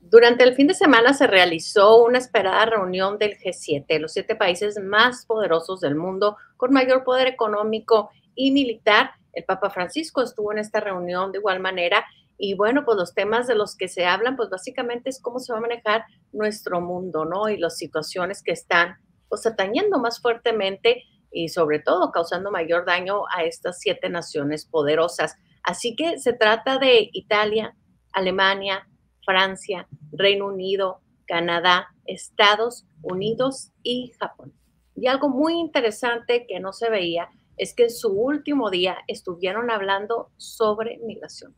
Durante el fin de semana se realizó una esperada reunión del G7, los 7 países más poderosos del mundo, con mayor poder económico y militar. El Papa Francisco estuvo en esta reunión de igual manera y bueno, pues los temas de los que se hablan, pues básicamente es cómo se va a manejar nuestro mundo, ¿no? Y las situaciones que están pues atañendo más fuertemente y sobre todo causando mayor daño a estas 7 naciones poderosas. Así que se trata de Italia, Alemania, Francia, Reino Unido, Canadá, Estados Unidos y Japón. Y algo muy interesante que no se veía es que en su último día estuvieron hablando sobre migración.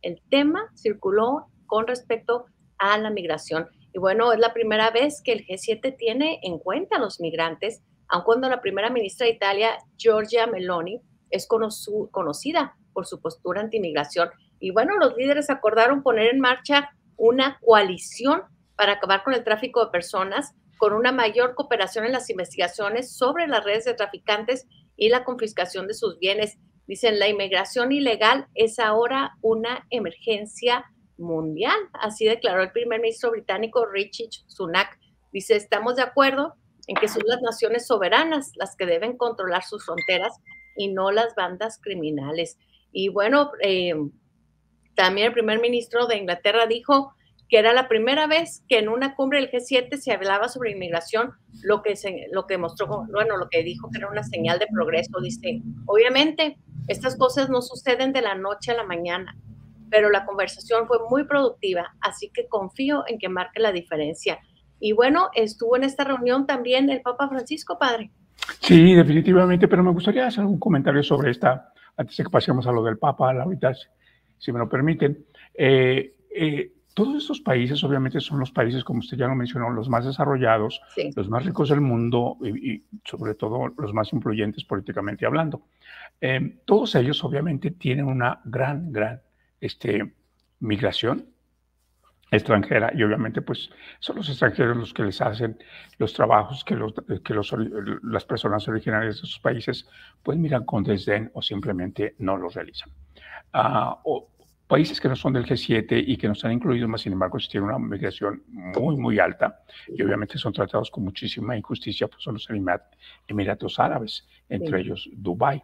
El tema circuló con respecto a la migración. Y bueno, es la primera vez que el G7 tiene en cuenta a los migrantes, aun cuando la primera ministra de Italia, Giorgia Meloni, es conocida por su postura antimigración. Y bueno, los líderes acordaron poner en marcha una coalición para acabar con el tráfico de personas, con una mayor cooperación en las investigaciones sobre las redes de traficantes y la confiscación de sus bienes. Dicen, la inmigración ilegal es ahora una emergencia mundial. Así declaró el primer ministro británico Rishi Sunak. Dice, estamos de acuerdo en que son las naciones soberanas las que deben controlar sus fronteras y no las bandas criminales. Y bueno, también el primer ministro de Inglaterra dijo que era la primera vez que en una cumbre del G7 se hablaba sobre inmigración, lo que mostró, bueno, lo que dijo que era una señal de progreso. Dice, obviamente, estas cosas no suceden de la noche a la mañana, pero la conversación fue muy productiva, así que confío en que marque la diferencia. Y bueno, estuvo en esta reunión también el Papa Francisco, padre. Sí, definitivamente, pero me gustaría hacer un comentario sobre esta, antes de que pasemos a lo del Papa, ahorita, si me lo permiten. Todos estos países, obviamente, son los países, como usted ya lo mencionó, los más desarrollados, Sí. los más ricos del mundo y sobre todo los más influyentes políticamente hablando. Todos ellos, obviamente, tienen una gran migración extranjera y obviamente pues son los extranjeros los que les hacen los trabajos que las personas originarias de sus países pues miran con desdén o simplemente no los realizan. O países que no son del G7 y que no están incluidos, más sin embargo, tienen una migración muy alta y obviamente son tratados con muchísima injusticia, pues son los Emiratos Árabes, entre ellos Dubái.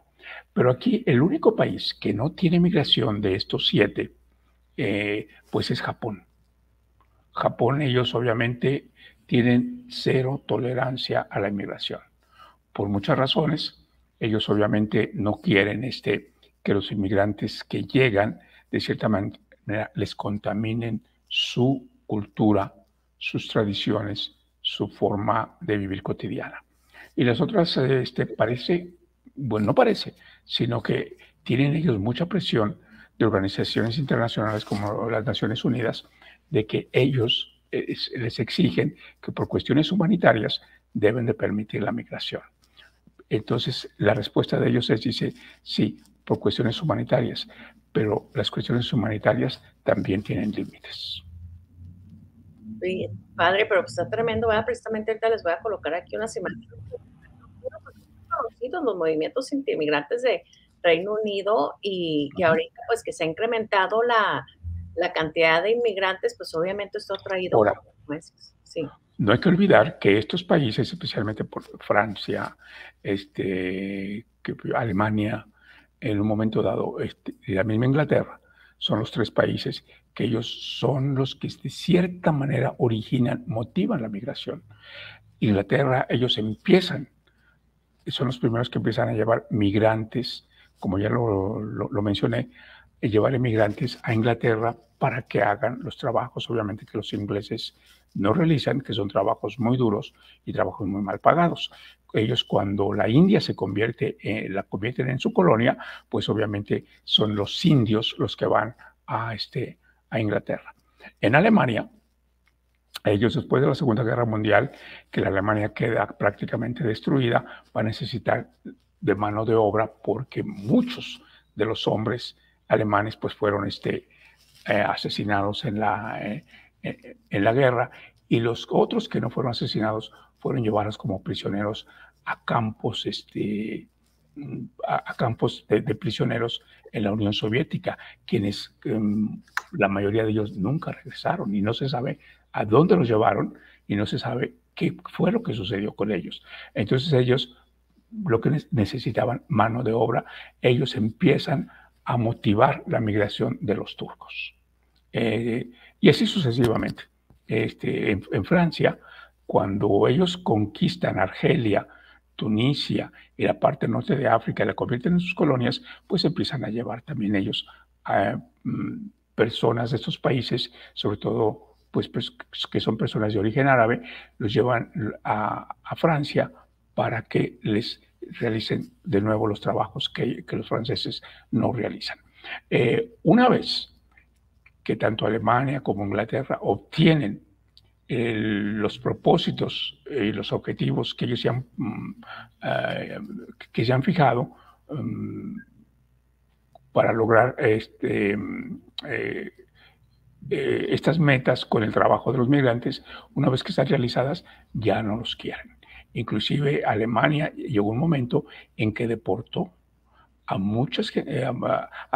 Pero aquí el único país que no tiene migración de estos 7, pues es Japón. Japón, ellos obviamente tienen cero tolerancia a la inmigración. Por muchas razones, ellos obviamente no quieren que los inmigrantes que llegan, de cierta manera, les contaminen su cultura, sus tradiciones, su forma de vivir cotidiana. Y las otras, no parece, sino que tienen ellos mucha presión de organizaciones internacionales como las Naciones Unidas, de que ellos les exigen que por cuestiones humanitarias deben de permitir la migración. Entonces, la respuesta de ellos dice, sí, por cuestiones humanitarias, pero las cuestiones humanitarias también tienen límites. Sí, padre, pero pues está tremendo, ¿verdad? Precisamente ahorita les voy a colocar aquí unas imágenes. Conocidos los movimientos inmigrantes de Reino Unido y que ahorita pues que se ha incrementado la cantidad de inmigrantes, pues obviamente esto ha traído consecuencias. Sí. No hay que olvidar que estos países, especialmente por Francia, Alemania, en un momento dado, y la misma Inglaterra, son los 3 países que ellos son los que de cierta manera motivan la migración. Inglaterra, ellos son los primeros que empiezan a llevar migrantes, como ya lo mencioné, llevar inmigrantes a Inglaterra para que hagan los trabajos, obviamente, que los ingleses no realizan, que son trabajos muy duros y trabajos muy mal pagados. Ellos, cuando la India la convierten en su colonia, pues obviamente son los indios los que van a Inglaterra. En Alemania, ellos, después de la Segunda Guerra Mundial, que la Alemania queda prácticamente destruida, va a necesitar de mano de obra porque muchos de los hombres alemanes pues fueron asesinados en la guerra, y los otros que no fueron asesinados fueron llevados como prisioneros a campos a campos de prisioneros en la Unión Soviética, quienes la mayoría de ellos nunca regresaron y no se sabe a dónde los llevaron y no se sabe qué fue lo que sucedió con ellos. Entonces ellos, lo que necesitaban mano de obra, ellos empiezan a motivar la migración de los turcos. Y así sucesivamente. En Francia, cuando ellos conquistan Argelia, Tunisia y la parte norte de África y la convierten en sus colonias, pues empiezan a llevar también ellos a personas de estos países, sobre todo pues, que son personas de origen árabe, los llevan a Francia para que les realicen de nuevo los trabajos que los franceses no realizan. Una vez que tanto Alemania como Inglaterra obtienen los propósitos y los objetivos que ellos se han fijado para lograr estas metas con el trabajo de los migrantes, una vez que están realizadas, ya no los quieren. Inclusive Alemania llegó un momento en que deportó a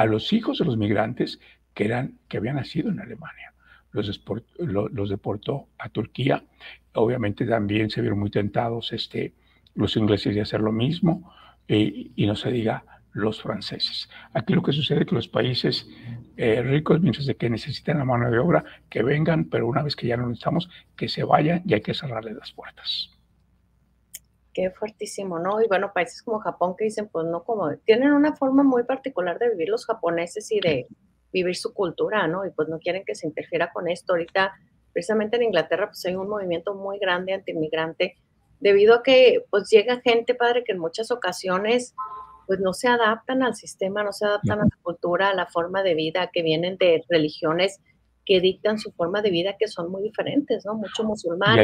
los hijos de los migrantes que habían nacido en Alemania. Los deportó a Turquía. Obviamente también se vieron muy tentados los ingleses de hacer lo mismo, y no se diga los franceses. Aquí lo que sucede es que los países ricos, mientras de que necesitan la mano de obra, que vengan, pero una vez que ya no necesitamos, que se vayan y hay que cerrarles las puertas. Qué fuertísimo, ¿no? Y bueno, países como Japón que dicen, pues no, como tienen una forma muy particular de vivir los japoneses y de vivir su cultura, ¿no? Y pues no quieren que se interfiera con esto. Ahorita, precisamente en Inglaterra, pues hay un movimiento muy grande anti-inmigrante, debido a que pues llega gente, padre, que en muchas ocasiones pues no se adaptan al sistema, no se adaptan a la cultura, a la forma de vida, que vienen de religiones que dictan su forma de vida, que son muy diferentes, ¿no? Mucho musulmán.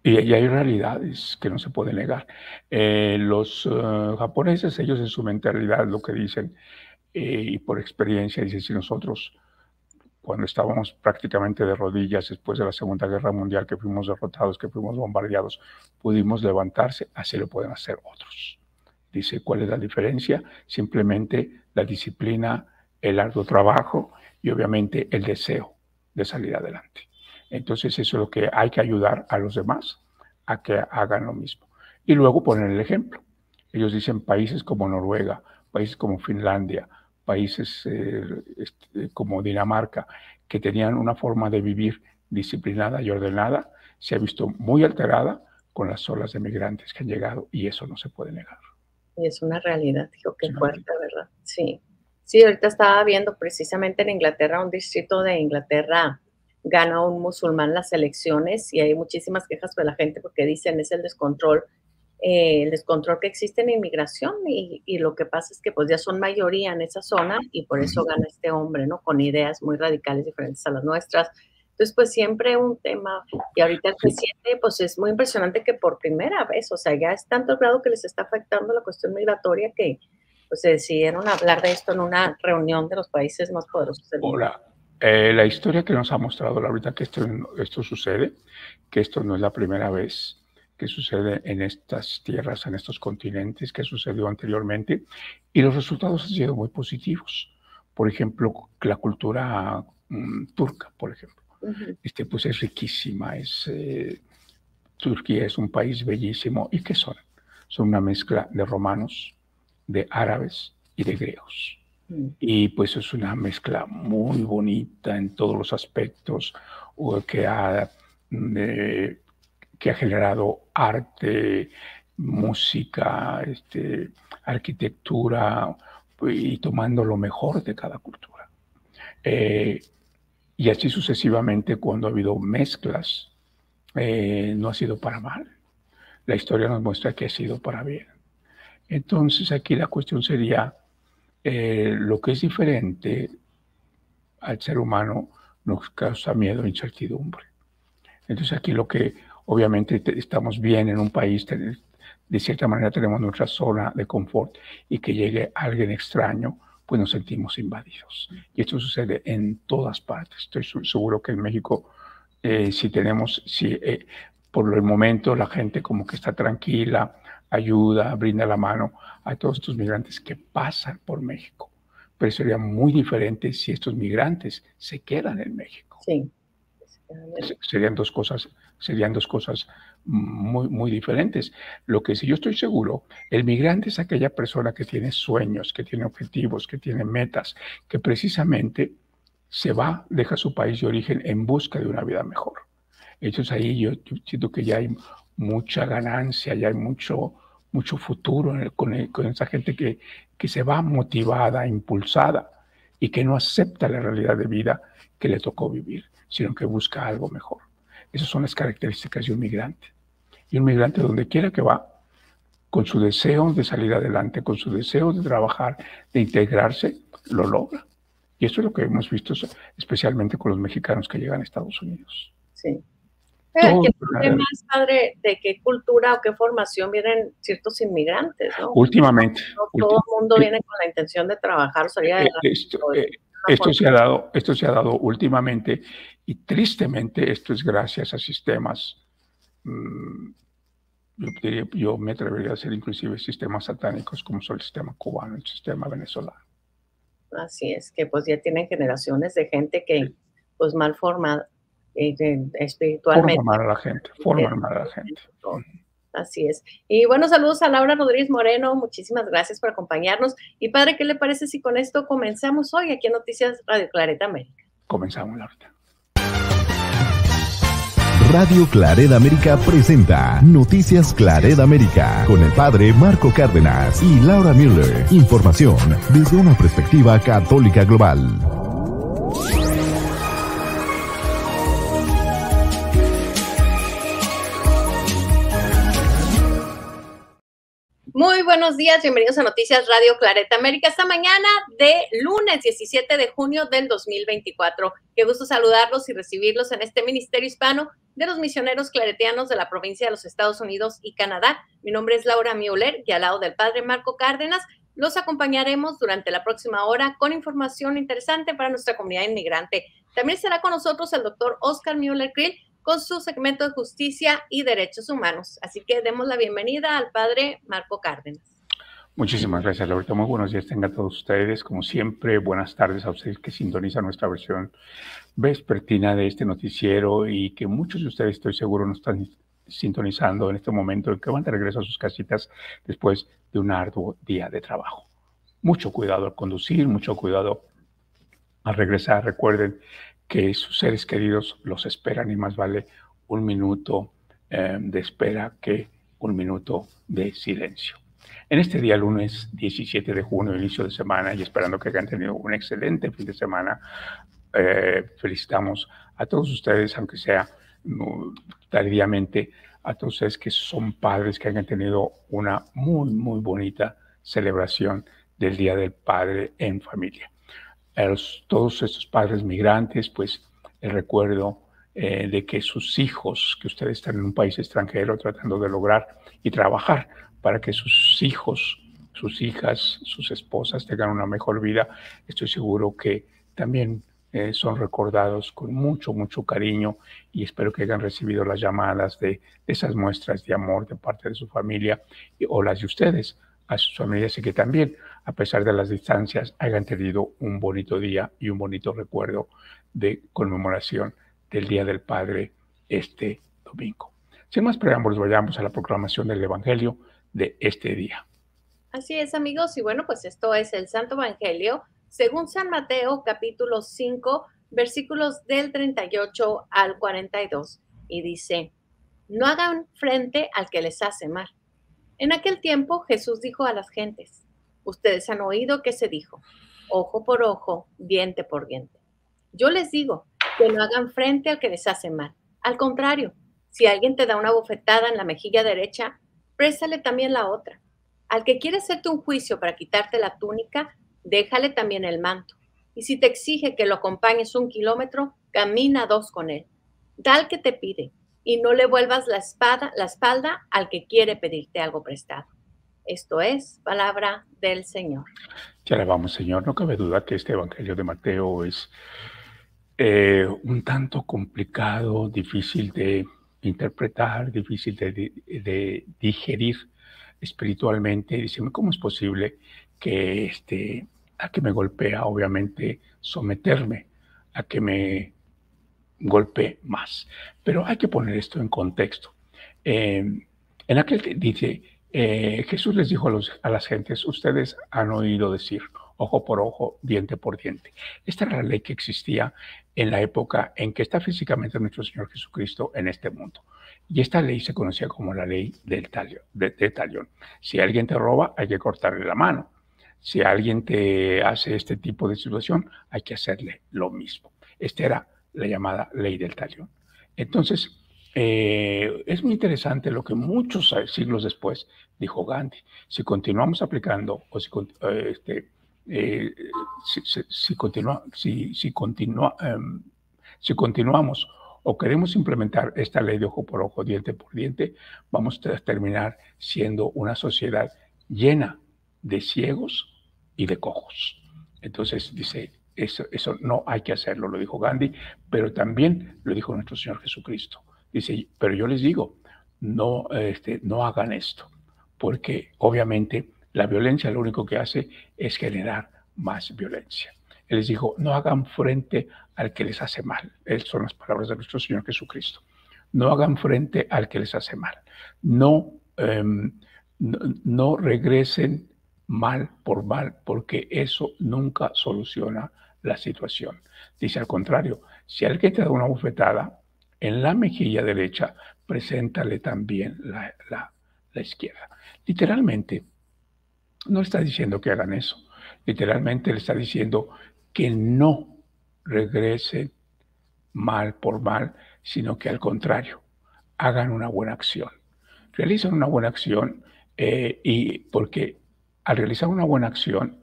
Y hay realidades que no se pueden negar. Los japoneses, ellos en su mentalidad lo que dicen, y por experiencia, dicen, si nosotros, cuando estábamos prácticamente de rodillas después de la Segunda Guerra Mundial, que fuimos derrotados, que fuimos bombardeados, pudimos levantarse, así lo pueden hacer otros. Dice, ¿cuál es la diferencia? Simplemente la disciplina, el arduo trabajo y obviamente el deseo de salir adelante. Entonces eso es lo que hay que ayudar a los demás a que hagan lo mismo. Y luego poner el ejemplo. Ellos dicen países como Noruega, países como Finlandia, países como Dinamarca, que tenían una forma de vivir disciplinada y ordenada, se ha visto muy alterada con las olas de migrantes que han llegado, y eso no se puede negar. Y es una realidad, digo, qué fuerte, ¿verdad? Sí. Sí, ahorita estaba viendo precisamente en Inglaterra, un distrito de Inglaterra gana un musulmán las elecciones y hay muchísimas quejas de la gente porque dicen es el descontrol que existe en inmigración y lo que pasa es que pues ya son mayoría en esa zona y por eso gana este hombre, ¿no? Con ideas muy radicales diferentes a las nuestras. Entonces, pues siempre un tema, y ahorita el presidente, pues es muy impresionante que por primera vez, o sea, ya es tanto el grado que les está afectando la cuestión migratoria que pues se decidieron hablar de esto en una reunión de los países más poderosos del mundo. La historia que nos ha mostrado ahorita que esto sucede, que esto no es la primera vez que sucede en estas tierras, en estos continentes, que sucedió anteriormente, y los resultados han sido muy positivos. Por ejemplo, la cultura turca, por ejemplo, pues es riquísima, Turquía es un país bellísimo. ¿Y qué son? Son una mezcla de romanos, de árabes y de griegos. Y pues es una mezcla muy bonita en todos los aspectos, que ha generado arte, música, arquitectura, y tomando lo mejor de cada cultura. Y así sucesivamente, cuando ha habido mezclas, no ha sido para mal. La historia nos muestra que ha sido para bien. Entonces aquí la cuestión sería, lo que es diferente al ser humano nos causa miedo e incertidumbre. Entonces aquí lo que obviamente estamos bien en un país, de cierta manera tenemos nuestra zona de confort, y que llegue alguien extraño, pues nos sentimos invadidos. Y esto sucede en todas partes. Estoy seguro que en México, por el momento la gente como que está tranquila, ayuda, brinda la mano a todos estos migrantes que pasan por México. Pero sería muy diferente si estos migrantes se quedan en México. Sí. Serían dos cosas muy, muy diferentes. Lo que sí yo estoy seguro, el migrante es aquella persona que tiene sueños, que tiene objetivos, que tiene metas, que precisamente se va, deja su país de origen en busca de una vida mejor. Entonces ahí yo siento que ya hay mucha ganancia, ya hay mucho futuro con esa gente que se va motivada, impulsada y que no acepta la realidad de vida que le tocó vivir, sino que busca algo mejor. Esas son las características de un migrante. Y un migrante, donde quiera que va, con su deseo de salir adelante, con su deseo de trabajar, de integrarse, lo logra. Y esto es lo que hemos visto especialmente con los mexicanos que llegan a Estados Unidos. Sí. Aquí el problema es, padre, de qué cultura o qué formación vienen ciertos inmigrantes, ¿no? Últimamente. No todo el mundo viene con la intención de trabajar, salir adelante. Esto se ha dado últimamente, y tristemente esto es gracias a sistemas, yo me atrevería a decir inclusive sistemas satánicos como son el sistema cubano, el sistema venezolano. Así es, que pues ya tienen generaciones de gente que pues mal formada espiritualmente. Forman mal a la gente. Así es. Y bueno, saludos a Laura Rodríguez Moreno, muchísimas gracias por acompañarnos. Y padre, ¿qué le parece si con esto comenzamos hoy aquí en Noticias Radio Clareta América? Comenzamos, Laura. Radio Clareda América presenta Noticias Clareda América con el padre Marco Cárdenas y Laura Müller. Información desde una perspectiva católica global. Muy buenos días, bienvenidos a Noticias Radio Clareta América, esta mañana de lunes 17 de junio del 2024. Qué gusto saludarlos y recibirlos en este ministerio hispano de los misioneros claretianos de la provincia de los Estados Unidos y Canadá. Mi nombre es Laura Müller y al lado del padre Marco Cárdenas los acompañaremos durante la próxima hora con información interesante para nuestra comunidad inmigrante. También estará con nosotros el doctor Oscar Müller-Krill con su segmento de justicia y derechos humanos. Así que demos la bienvenida al padre Marco Cárdenas. Muchísimas gracias, Laurita. Muy buenos días tengan todos ustedes. Como siempre, buenas tardes a ustedes que sintonizan nuestra versión vespertina de este noticiero y que muchos de ustedes, estoy seguro, nos están sintonizando en este momento en que van de regreso a sus casitas después de un arduo día de trabajo. Mucho cuidado al conducir, mucho cuidado al regresar. Recuerden que sus seres queridos los esperan y más vale un minuto de espera que un minuto de silencio. En este día, lunes 17 de junio, inicio de semana, y esperando que hayan tenido un excelente fin de semana, felicitamos a todos ustedes, aunque sea tardíamente, a todos ustedes que son padres, que hayan tenido una muy, muy bonita celebración del Día del Padre en familia. A todos estos padres migrantes, pues el recuerdo de que sus hijos, que ustedes están en un país extranjero tratando de lograr y trabajar para que sus hijos, sus hijas, sus esposas tengan una mejor vida, estoy seguro que también son recordados con mucho, mucho cariño, y espero que hayan recibido las llamadas de esas muestras de amor de parte de su familia o las de ustedes a sus familias, y que también, a pesar de las distancias, hayan tenido un bonito día y un bonito recuerdo de conmemoración del Día del Padre este domingo. Sin más preámbulos, vayamos a la proclamación del Evangelio de este día. Así es, amigos, y bueno, pues esto es el Santo Evangelio según San Mateo, capítulo 5, versículos del 38 al 42, y dice: no hagan frente al que les hace mal. En aquel tiempo Jesús dijo a las gentes: ustedes han oído que se dijo, ojo por ojo, diente por diente. Yo les digo que no hagan frente al que les hace mal. Al contrario, si alguien te da una bofetada en la mejilla derecha, préstale también la otra. Al que quiere hacerte un juicio para quitarte la túnica, déjale también el manto. Y si te exige que lo acompañes 1 kilómetro, camina 2 con él. Da al que te pide, y no le vuelvas la espalda al que quiere pedirte algo prestado. Esto es palabra del Señor. Te alabamos, Señor. No cabe duda que este Evangelio de Mateo es un tanto complicado, difícil de interpretar, difícil de digerir. espiritualmente, y dice, ¿cómo es posible que a que me golpea, obviamente, someterme, a que me golpee más? Pero hay que poner esto en contexto. En aquel dice, Jesús les dijo a las gentes, ustedes han oído decir, ojo por ojo, diente por diente. Esta era la ley que existía en la época en que está físicamente nuestro Señor Jesucristo en este mundo. Y esta ley se conocía como la ley del talión. Si alguien te roba, hay que cortarle la mano. Si alguien te hace este tipo de situación, hay que hacerle lo mismo. Esta era la llamada ley del talión. Entonces, es muy interesante lo que muchos siglos después dijo Gandhi. Si continuamos aplicando, o si continuamos o queremos implementar esta ley de ojo por ojo, diente por diente, vamos a terminar siendo una sociedad llena de ciegos y de cojos. Entonces dice, eso no hay que hacerlo, lo dijo Gandhi, pero también lo dijo nuestro Señor Jesucristo. Dice, pero yo les digo, no hagan esto, porque obviamente la violencia lo único que hace es generar más violencia. Él les dijo, no hagan frente al que les hace mal. Esas son las palabras de nuestro Señor Jesucristo. No hagan frente al que les hace mal. No regresen mal por mal, porque eso nunca soluciona la situación. Dice al contrario, si alguien te da una bofetada en la mejilla derecha, preséntale también la izquierda. Literalmente, no está diciendo que hagan eso. Literalmente le está diciendo que no regresen mal por mal, sino que al contrario, hagan una buena acción. Realicen una buena acción y porque al realizar una buena acción,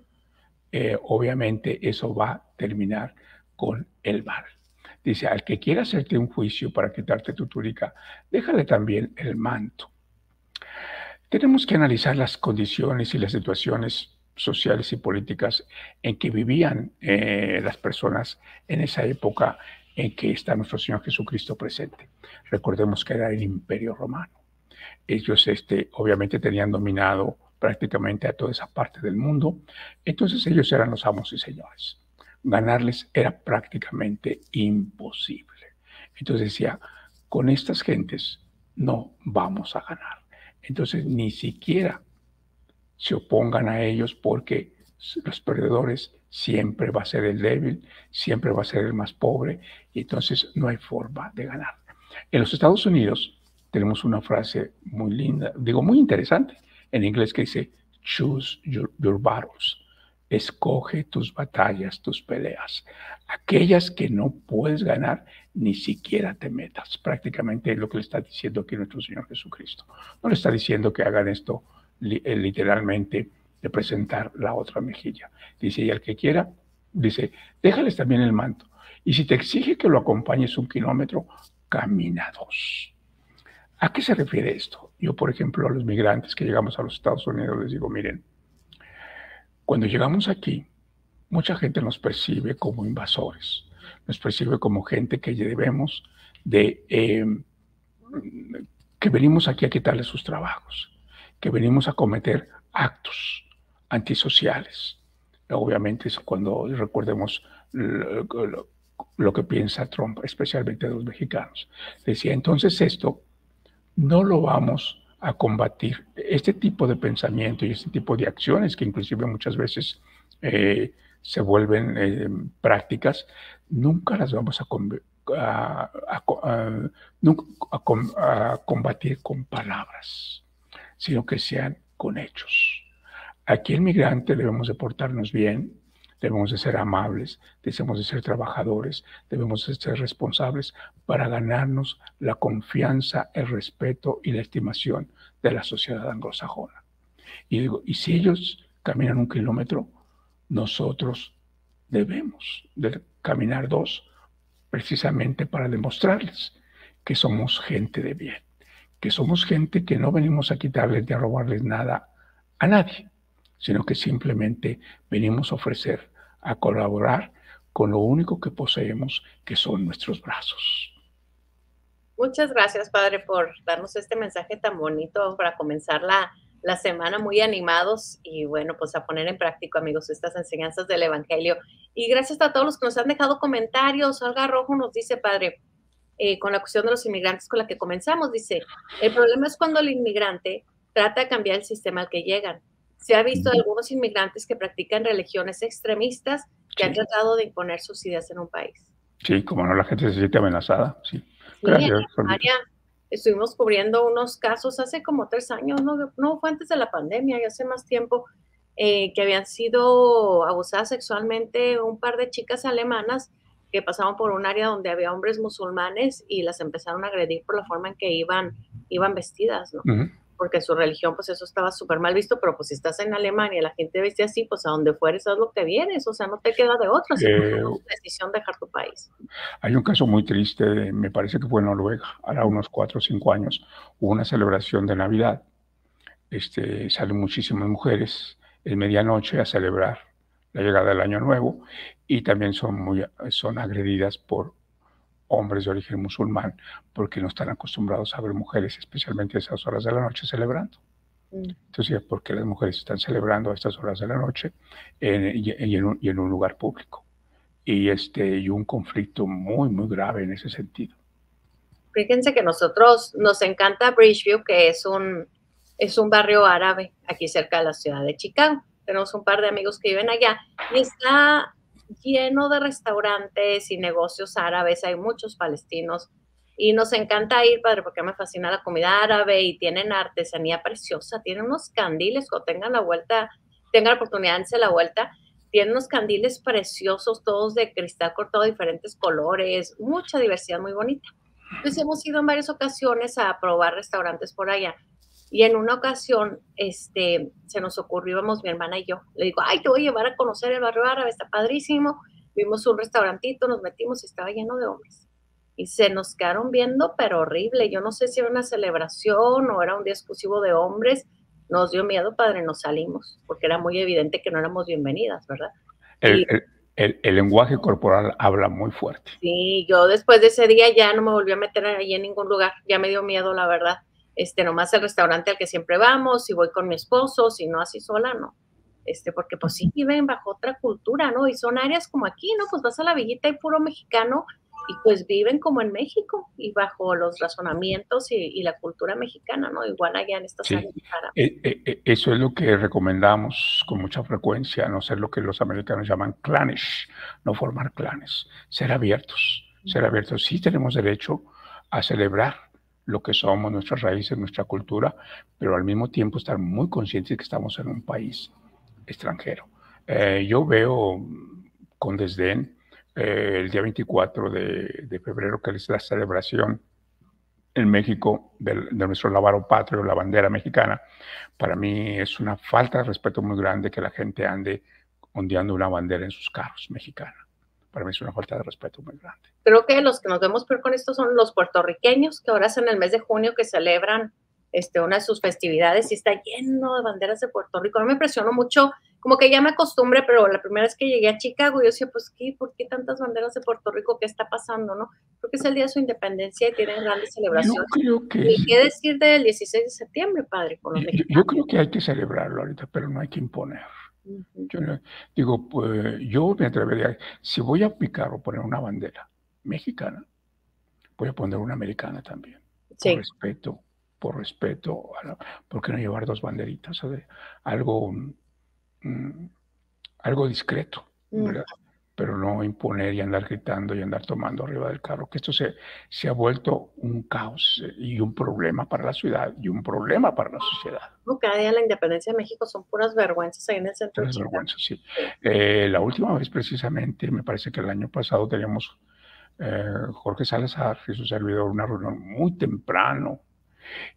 obviamente eso va a terminar con el mal. Dice, al que quiera hacerte un juicio para quitarte tu túnica, déjale también el manto. Tenemos que analizar las condiciones y las situaciones sociales y políticas en que vivían las personas en esa época en que está nuestro Señor Jesucristo presente. Recordemos que era el Imperio Romano. Ellos obviamente tenían dominado prácticamente a toda esa parte del mundo, entonces ellos eran los amos y señores. Ganarles era prácticamente imposible. Entonces decía, con estas gentes no vamos a ganar. Entonces ni siquiera se opongan a ellos, porque los perdedores siempre va a ser el débil, siempre va a ser el más pobre, y entonces no hay forma de ganar. En los Estados Unidos tenemos una frase muy linda, muy interesante, en inglés, que dice, choose your battles. Escoge tus batallas, tus peleas. Aquellas que no puedes ganar, ni siquiera te metas. Prácticamente es lo que le está diciendo aquí nuestro Señor Jesucristo. No le está diciendo que hagan esto literalmente de presentar la otra mejilla. Dice, y al que quiera, dice, déjales también el manto. Y si te exige que lo acompañes 1 kilómetro, camina 2. ¿A qué se refiere esto? Yo, por ejemplo, a los migrantes que llegamos a los Estados Unidos les digo, miren, cuando llegamos aquí, mucha gente nos percibe como invasores, nos percibe como gente que debemos que venimos aquí a quitarles sus trabajos, que venimos a cometer actos antisociales. Obviamente es cuando recordemos lo que piensa Trump, especialmente de los mexicanos. Decía, entonces esto no lo vamos a combatir. Este tipo de pensamiento y este tipo de acciones que inclusive muchas veces se vuelven prácticas, nunca las vamos a combatir con palabras, sino que sean con hechos. Aquí el migrante debemos de portarnos bien, debemos de ser amables, debemos de ser trabajadores, debemos de ser responsables para ganarnos la confianza, el respeto y la estimación de la sociedad anglosajona. Y digo, y si ellos caminan 1 kilómetro, nosotros debemos de caminar 2, precisamente para demostrarles que somos gente de bien, que somos gente que no venimos a quitarles ni a robarles nada a nadie, sino que simplemente venimos a ofrecer, a colaborar con lo único que poseemos, que son nuestros brazos. Muchas gracias, Padre, por darnos este mensaje tan bonito para comenzar la semana muy animados y bueno, pues a poner en práctica, amigos, estas enseñanzas del Evangelio. Y gracias a todos los que nos han dejado comentarios. Olga Rojo nos dice, padre, con la cuestión de los inmigrantes con la que comenzamos, dice, el problema es cuando el inmigrante trata de cambiar el sistema al que llegan. Se ha visto algunos inmigrantes que practican religiones extremistas que han tratado de imponer sus ideas en un país. Sí, como no, la gente se siente amenazada. Sí, gracias. María, estuvimos cubriendo unos casos hace como 3 años, no fue antes de la pandemia, ya hace más tiempo, que habían sido abusadas sexualmente un par de chicas alemanas que pasaban por un área donde había hombres musulmanes y las empezaron a agredir por la forma en que iban vestidas, ¿no? Porque su religión, pues eso estaba súper mal visto, pero pues si estás en Alemania y la gente veste así, pues a donde fueres es lo que vienes, o sea, no te queda de otra, es una decisión dejar tu país. Hay un caso muy triste, me parece que fue en Noruega, ahora unos 4 o 5 años, hubo una celebración de Navidad, salen muchísimas mujeres en medianoche a celebrar la llegada del Año Nuevo y también son agredidas por hombres de origen musulmán porque no están acostumbrados a ver mujeres, especialmente a esas horas de la noche, celebrando. Entonces, ¿por qué las mujeres están celebrando a estas horas de la noche y en un lugar público? Y un conflicto muy, muy grave en ese sentido. Fíjense que nosotros nos encanta Bridgeview, que es un barrio árabe aquí cerca de la ciudad de Chicago. Tenemos un par de amigos que viven allá y está lleno de restaurantes y negocios árabes, hay muchos palestinos y nos encanta ir, padre, porque me fascina la comida árabe y tienen artesanía preciosa, tienen unos candiles, cuando tengan la oportunidad de darse la vuelta, tienen unos candiles preciosos, todos de cristal cortado de diferentes colores, mucha diversidad muy bonita. Entonces hemos ido en varias ocasiones a probar restaurantes por allá. Y en una ocasión, se nos ocurrió, íbamos mi hermana y yo, le digo, ay, te voy a llevar a conocer el barrio árabe, está padrísimo. Vimos un restaurantito, nos metimos y estaba lleno de hombres. Y se nos quedaron viendo, pero horrible. Yo no sé si era una celebración o era un día exclusivo de hombres. Nos dio miedo, padre, nos salimos, porque era muy evidente que no éramos bienvenidas, ¿verdad? El lenguaje corporal habla muy fuerte. Sí, yo después de ese día ya no me volví a meter ahí en ningún lugar, ya me dio miedo, la verdad. Nomás el restaurante al que siempre vamos, si voy con mi esposo, si no así sola, no. Porque pues sí viven bajo otra cultura, ¿no? Y son áreas como aquí, ¿no? Pues vas a la villita y puro mexicano y pues viven como en México y bajo los razonamientos y la cultura mexicana, ¿no? Igual allá en estas áreas. Eso es lo que recomendamos con mucha frecuencia, no ser lo que los americanos llaman clannish, no formar clanes, ser abiertos. Sí tenemos derecho a celebrar lo que somos, nuestras raíces, nuestra cultura, pero al mismo tiempo estar muy conscientes de que estamos en un país extranjero. Yo veo con desdén el día 24 de febrero, que es la celebración en México de nuestro lábaro patrio, la bandera mexicana. Para mí es una falta de respeto muy grande que la gente ande ondeando una bandera en sus carros mexicana. Para mí es una falta de respeto muy grande. Creo que los que nos vemos peor con esto son los puertorriqueños, que ahora es en el mes de junio que celebran una de sus festividades y está lleno de banderas de Puerto Rico. A mí me impresionó mucho, como que ya me acostumbré, pero la primera vez que llegué a Chicago, yo decía, pues, ¿por qué tantas banderas de Puerto Rico? ¿Qué está pasando, no? Creo que es el día de su independencia y tienen grandes celebraciones. Yo creo que... ¿Y qué decir del 16 de septiembre, padre? Con los yo creo que hay que celebrarlo ahorita, pero no hay que imponer. Yo digo, pues, yo me atrevería, si voy a picar o poner una bandera mexicana, voy a poner una americana también. Sí. Por respeto, ¿por qué no llevar 2 banderitas? Algo discreto, ¿verdad? Pero no imponer y andar gritando y andar tomando arriba del carro, que esto se ha vuelto un caos y un problema para la ciudad y un problema para la sociedad. Cada día la independencia de México son puras vergüenzas ahí en el centro. Puras vergüenzas, sí. La última vez precisamente, me parece que el año pasado teníamos Jorge Salazar y su servidor una reunión muy temprano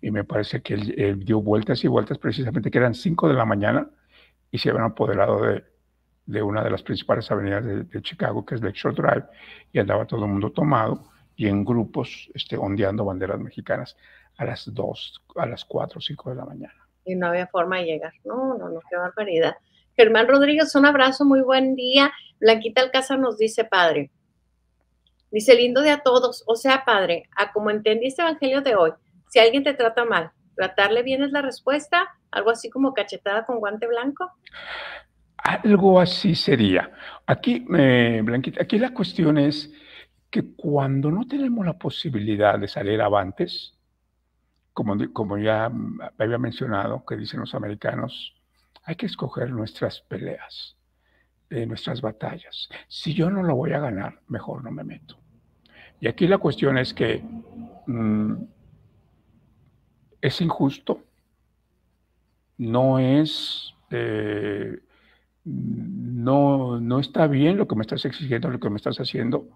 y me parece que él dio vueltas y vueltas precisamente que eran 5 de la mañana y se habían apoderado de una de las principales avenidas de Chicago, que es Lakeshore Drive, y andaba todo el mundo tomado y en grupos ondeando banderas mexicanas a las 2, a las 4 o 5 de la mañana. Y no había forma de llegar. No, qué barbaridad. Germán Rodríguez, un abrazo, muy buen día. Blanquita Alcázar nos dice, padre, dice, lindo día a todos. O sea, padre, a como entendí este evangelio de hoy, si alguien te trata mal, ¿tratarle bien es la respuesta algo así como cachetada con guante blanco. Algo así sería. Aquí, Blanquita, aquí la cuestión es que cuando no tenemos la posibilidad de salir avantes, como ya había mencionado, que dicen los americanos, hay que escoger nuestras peleas, nuestras batallas. Si yo no lo voy a ganar, mejor no me meto. Y aquí la cuestión es que es injusto, no es, no está bien lo que me estás exigiendo, lo que me estás haciendo,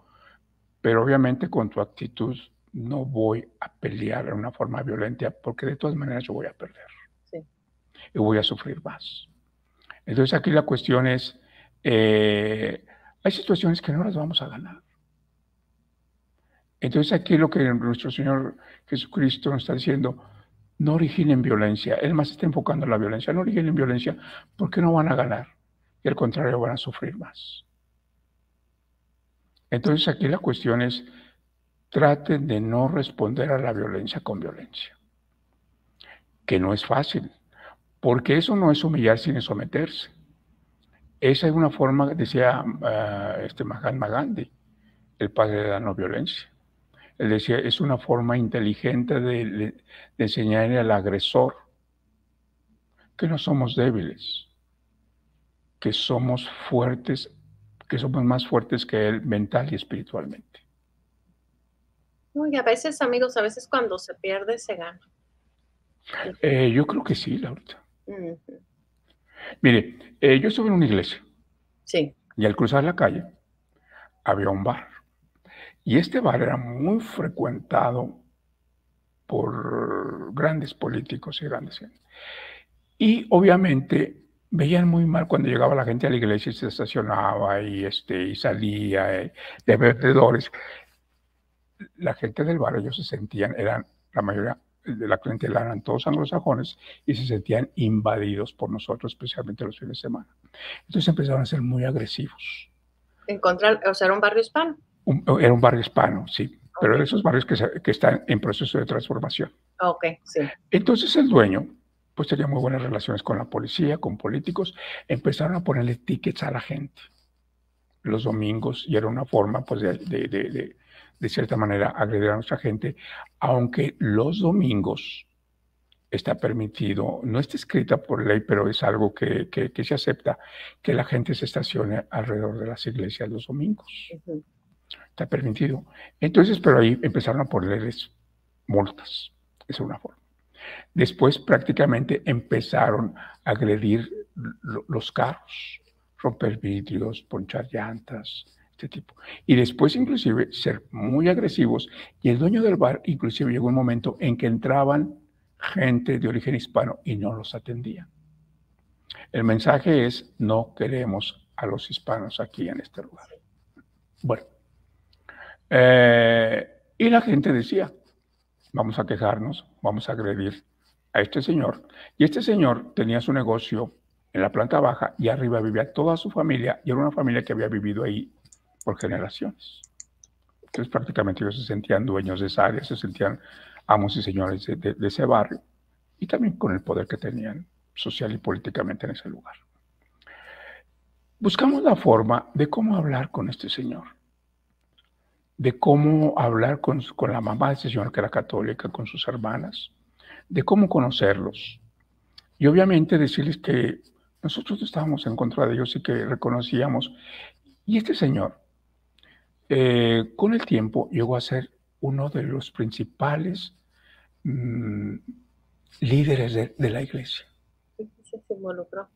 pero obviamente con tu actitud no voy a pelear de una forma violenta, porque de todas maneras yo voy a perder. Sí. Y voy a sufrir más. Entonces aquí la cuestión es, hay situaciones que no las vamos a ganar. Entonces aquí lo que nuestro Señor Jesucristo nos está diciendo, no originen violencia. Él más está enfocando en la violencia. No originen violencia porque no van a ganar. Y al contrario, van a sufrir más. Entonces aquí la cuestión es, traten de no responder a la violencia con violencia. Que no es fácil, porque eso no es humillar sino someterse. Esa es una forma, decía Mahatma Gandhi, el padre de la no violencia. Él decía, es una forma inteligente de enseñarle al agresor que no somos débiles, que somos fuertes, que somos más fuertes que él mental y espiritualmente. No, y a veces, amigos, a veces cuando se pierde, se gana. Yo creo que sí, Laurita. Uh-huh. Mire, yo estuve en una iglesia. Sí. Y al cruzar la calle, había un bar. Y este bar era muy frecuentado por grandes políticos y grandes gente. Y obviamente veían muy mal cuando llegaba la gente a la iglesia y se estacionaba y salía de vendedores. La gente del bar, ellos se sentían, la mayoría de la clientela eran todos anglosajones y se sentían invadidos por nosotros, especialmente los fines de semana. Entonces empezaron a ser muy agresivos. O sea, era un barrio hispano. Era un barrio hispano, sí, pero de esos barrios que están en proceso de transformación. Ok, sí. Entonces el dueño, pues tenía muy buenas relaciones con la policía, con políticos, empezaron a ponerle tickets a la gente los domingos y era una forma, pues, de cierta manera agredir a nuestra gente, aunque los domingos está permitido, no está escrita por ley, pero es algo que se acepta, que la gente se estacione alrededor de las iglesias los domingos. Uh-huh. Está permitido. Entonces, pero ahí empezaron a ponerles multas. Esa es una forma. Después prácticamente empezaron a agredir los carros, romper vidrios, ponchar llantas, este tipo. Y después inclusive ser muy agresivos. Y el dueño del bar inclusive llegó un momento en que entraban gente de origen hispano y no los atendían. El mensaje es, no queremos a los hispanos aquí en este lugar. Bueno. Y la gente decía, vamos a quejarnos, vamos a agredir a este señor. Y este señor tenía su negocio en la planta baja y arriba vivía toda su familia y era una familia que había vivido ahí por generaciones. Entonces prácticamente ellos se sentían dueños de esa área, se sentían amos y señores de ese barrio y también con el poder que tenían social y políticamente en ese lugar. Buscamos la forma de cómo hablar con este señor, de cómo hablar con la mamá de ese señor que era católica, con sus hermanas, de cómo conocerlos. Y obviamente decirles que nosotros estábamos en contra de ellos y que reconocíamos. Y este señor, con el tiempo, llegó a ser uno de los principales líderes de la iglesia. Se involucró.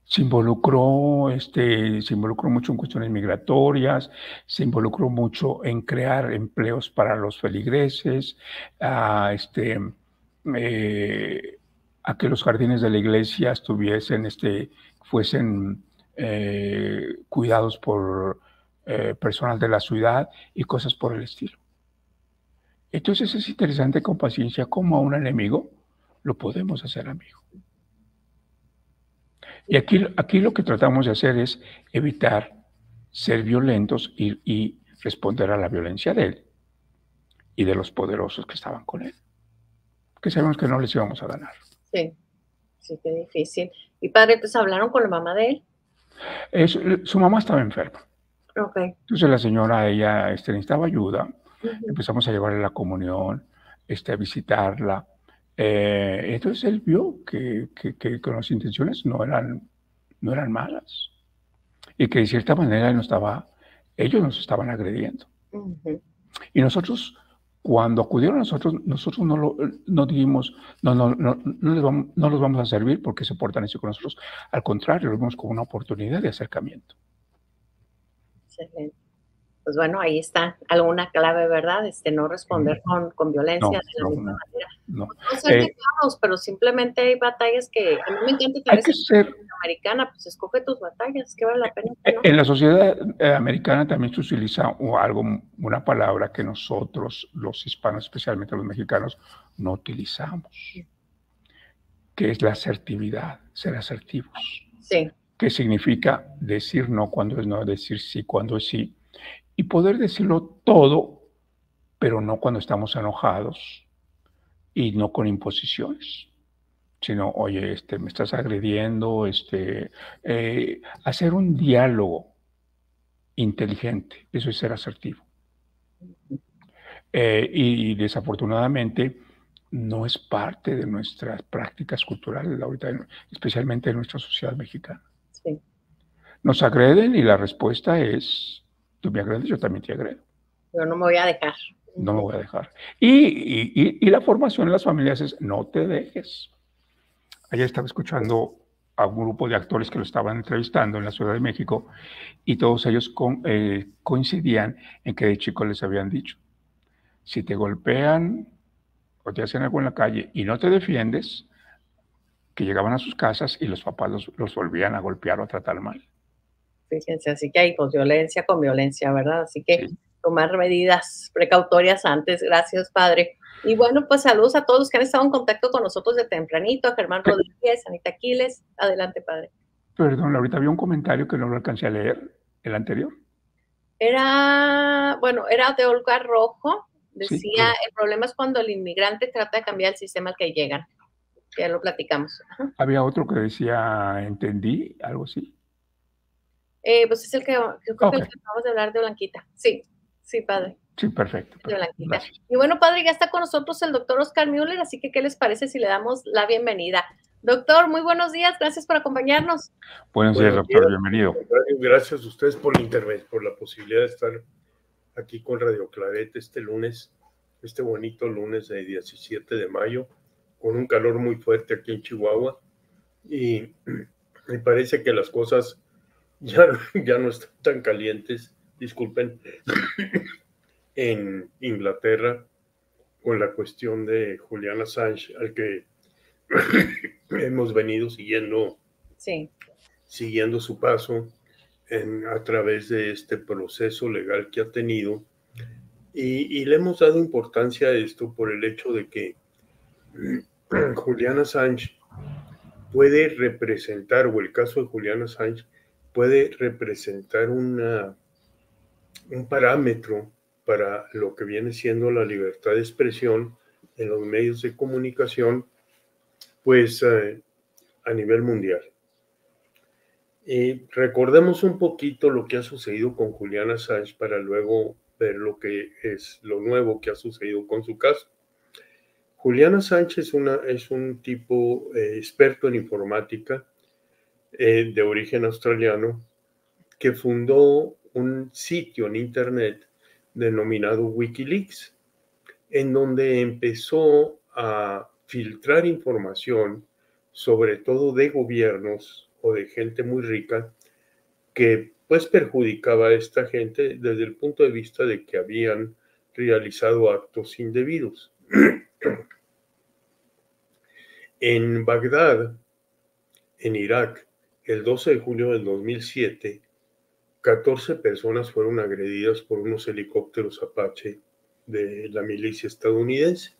Se involucró mucho en cuestiones migratorias, se involucró mucho en crear empleos para los feligreses, a que los jardines de la iglesia fuesen cuidados por personas de la ciudad y cosas por el estilo. Entonces es interesante con paciencia cómo a un enemigo lo podemos hacer amigo. Y aquí lo que tratamos de hacer es evitar ser violentos y responder a la violencia de él y de los poderosos que estaban con él, que sabemos que no les íbamos a ganar. Sí. Sí, qué difícil. Y padre, entonces, ¿hablaron con la mamá de él? Su mamá estaba enferma. Okey. Entonces la señora, ella, necesitaba ayuda. Ujú. Empezamos a llevarle la comunión, a visitarla. Entonces él vio que con las intenciones no eran malas y que de cierta manera ellos nos estaban agrediendo. Ujú. Y nosotros, cuando acudieron a nosotros no dijimos, no los vamos a servir porque se portan así con nosotros. Al contrario, lo vimos como una oportunidad de acercamiento. Excelente. Pues bueno, ahí está alguna clave, ¿verdad? No responder Mm, con violencia No, de la no, misma no, manera. no. Pues no ser Eh, negados, pero simplemente hay batallas que a mí me encanta hay también que ser ser americana, pues escoge tus batallas, que vale la pena que no. En la sociedad americana también se utiliza una palabra que nosotros, los hispanos, especialmente los mexicanos, no utilizamos, que es la asertividad, ser asertivos, Sí, que significa decir no cuando es no, decir sí cuando es sí, y poder decirlo todo, pero no cuando estamos enojados y no con imposiciones, sino, oye, me estás agrediendo, hacer un diálogo inteligente, eso es ser asertivo. Y desafortunadamente no es parte de nuestras prácticas culturales ahorita, especialmente en nuestra sociedad mexicana. sí. Nos agreden y la respuesta es, tú me agredes, yo también te agredo, Yo no me voy a dejar. no me Ujú. voy a dejar. Y la formación en las familias es, no te dejes. Ayer estaba escuchando a un grupo de actores que lo estaban entrevistando en la Ciudad de México y todos ellos coincidían en que de chicos les habían dicho, si te golpean o te hacen algo en la calle y no te defiendes, que llegaban a sus casas y los papás los volvían a golpear o a tratar mal. Fíjense, así que hay pues violencia con violencia, ¿verdad? Así que Sí. tomar medidas precautorias antes. Gracias, padre. Y bueno, pues saludos a todos los que han estado en contacto con nosotros de tempranito, a Germán Pe- Rodríguez, Anita Quiles. Adelante, padre. Perdón, ahorita había un comentario que no lo alcancé a leer, el anterior. Era, bueno, era de Olga Rojo. Sí, Decía, el problema es cuando el inmigrante trata de cambiar el sistema al que llegan. Ya lo platicamos. Ajá. había otro que decía, entendí, algo así. Pues es el que, yo creo que Ok, el que acabamos de hablar de Blanquita. Sí, sí, padre. sí, perfecto, De perfecto, Blanquita. gracias. Y bueno, padre, ya está con nosotros el doctor Oscar Müller, así que ¿qué les parece si le damos la bienvenida? Doctor, muy buenos días, gracias por acompañarnos. Buenos días, Buenos días, doctor, bienvenido. gracias a ustedes por por la posibilidad de estar aquí con Radio Claret este lunes, este bonito lunes de 17 de mayo, con un calor muy fuerte aquí en Chihuahua, y me parece que las cosas ya no están tan calientes, disculpen, en Inglaterra, con la cuestión de Julian Assange, al que hemos venido Sí. siguiendo su paso a través de este proceso legal que ha tenido, y le hemos dado importancia a esto por el hecho de que Julian Assange puede representar, o el caso de Julian Assange puede representar un parámetro para lo que viene siendo la libertad de expresión en los medios de comunicación, pues a nivel mundial. Recordemos un poquito lo que ha sucedido con Julian Assange para luego ver lo que es lo nuevo que ha sucedido con su caso. Julian Assange es un tipo experto en informática de origen australiano que fundó un sitio en internet denominado Wikileaks, en donde empezó a filtrar información, sobre todo de gobiernos o de gente muy rica, que pues perjudicaba a esta gente desde el punto de vista de que habían realizado actos indebidos. En Bagdad, en Irak, el 12 de julio del 2007, 14 personas fueron agredidas por unos helicópteros Apache de la milicia estadounidense.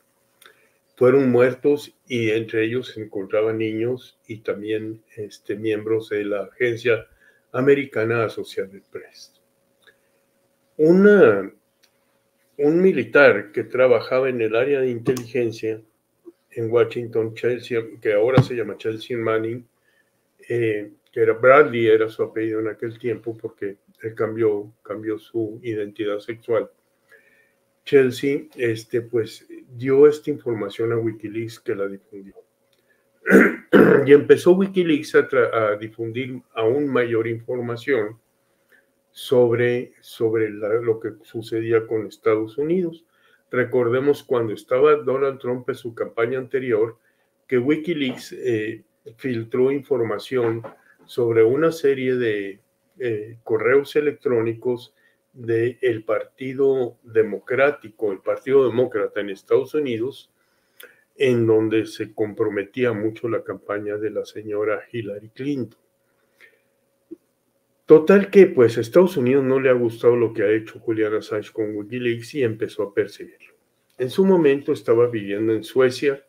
Fueron muertos y entre ellos se encontraban niños y también miembros de la agencia americana Associated Press. Un militar que trabajaba en el área de inteligencia en Washington, Chelsea, que ahora se llama Chelsea Manning, que era Bradley, era su apellido en aquel tiempo porque él cambió su identidad sexual. Chelsea, pues dio esta información a Wikileaks, que la difundió. Y empezó Wikileaks a difundir aún mayor información sobre lo que sucedía con Estados Unidos. Recordemos cuando estaba Donald Trump en su campaña anterior, que Wikileaks filtró información sobre una serie de correos electrónicos del Partido Democrático, el Partido Demócrata en Estados Unidos, en donde se comprometía mucho la campaña de la señora Hillary Clinton. Total que pues a Estados Unidos no le ha gustado lo que ha hecho Julian Assange con Wikileaks y empezó a perseguirlo. En su momento estaba viviendo en Suecia,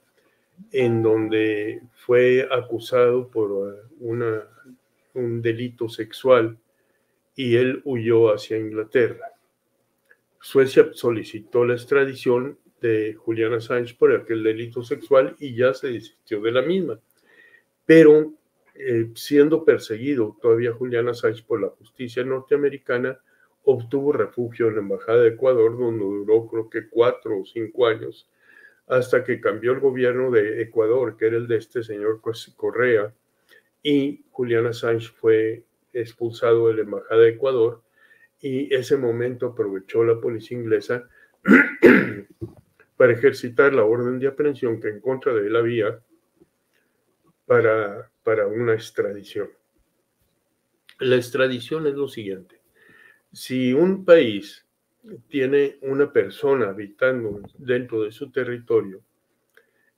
en donde fue acusado por un delito sexual y él huyó hacia Inglaterra. Suecia solicitó la extradición de Julian Assange por aquel delito sexual y ya se desistió de la misma. Pero siendo perseguido todavía Julian Assange por la justicia norteamericana, obtuvo refugio en la Embajada de Ecuador, donde duró creo que 4 o 5 años, hasta que cambió el gobierno de Ecuador, que era el de este señor Correa, y Julian Assange fue expulsado de la Embajada de Ecuador, y ese momento aprovechó la policía inglesa para ejercitar la orden de aprehensión que en contra de él había para una extradición. La extradición es lo siguiente: si un país tiene una persona habitando dentro de su territorio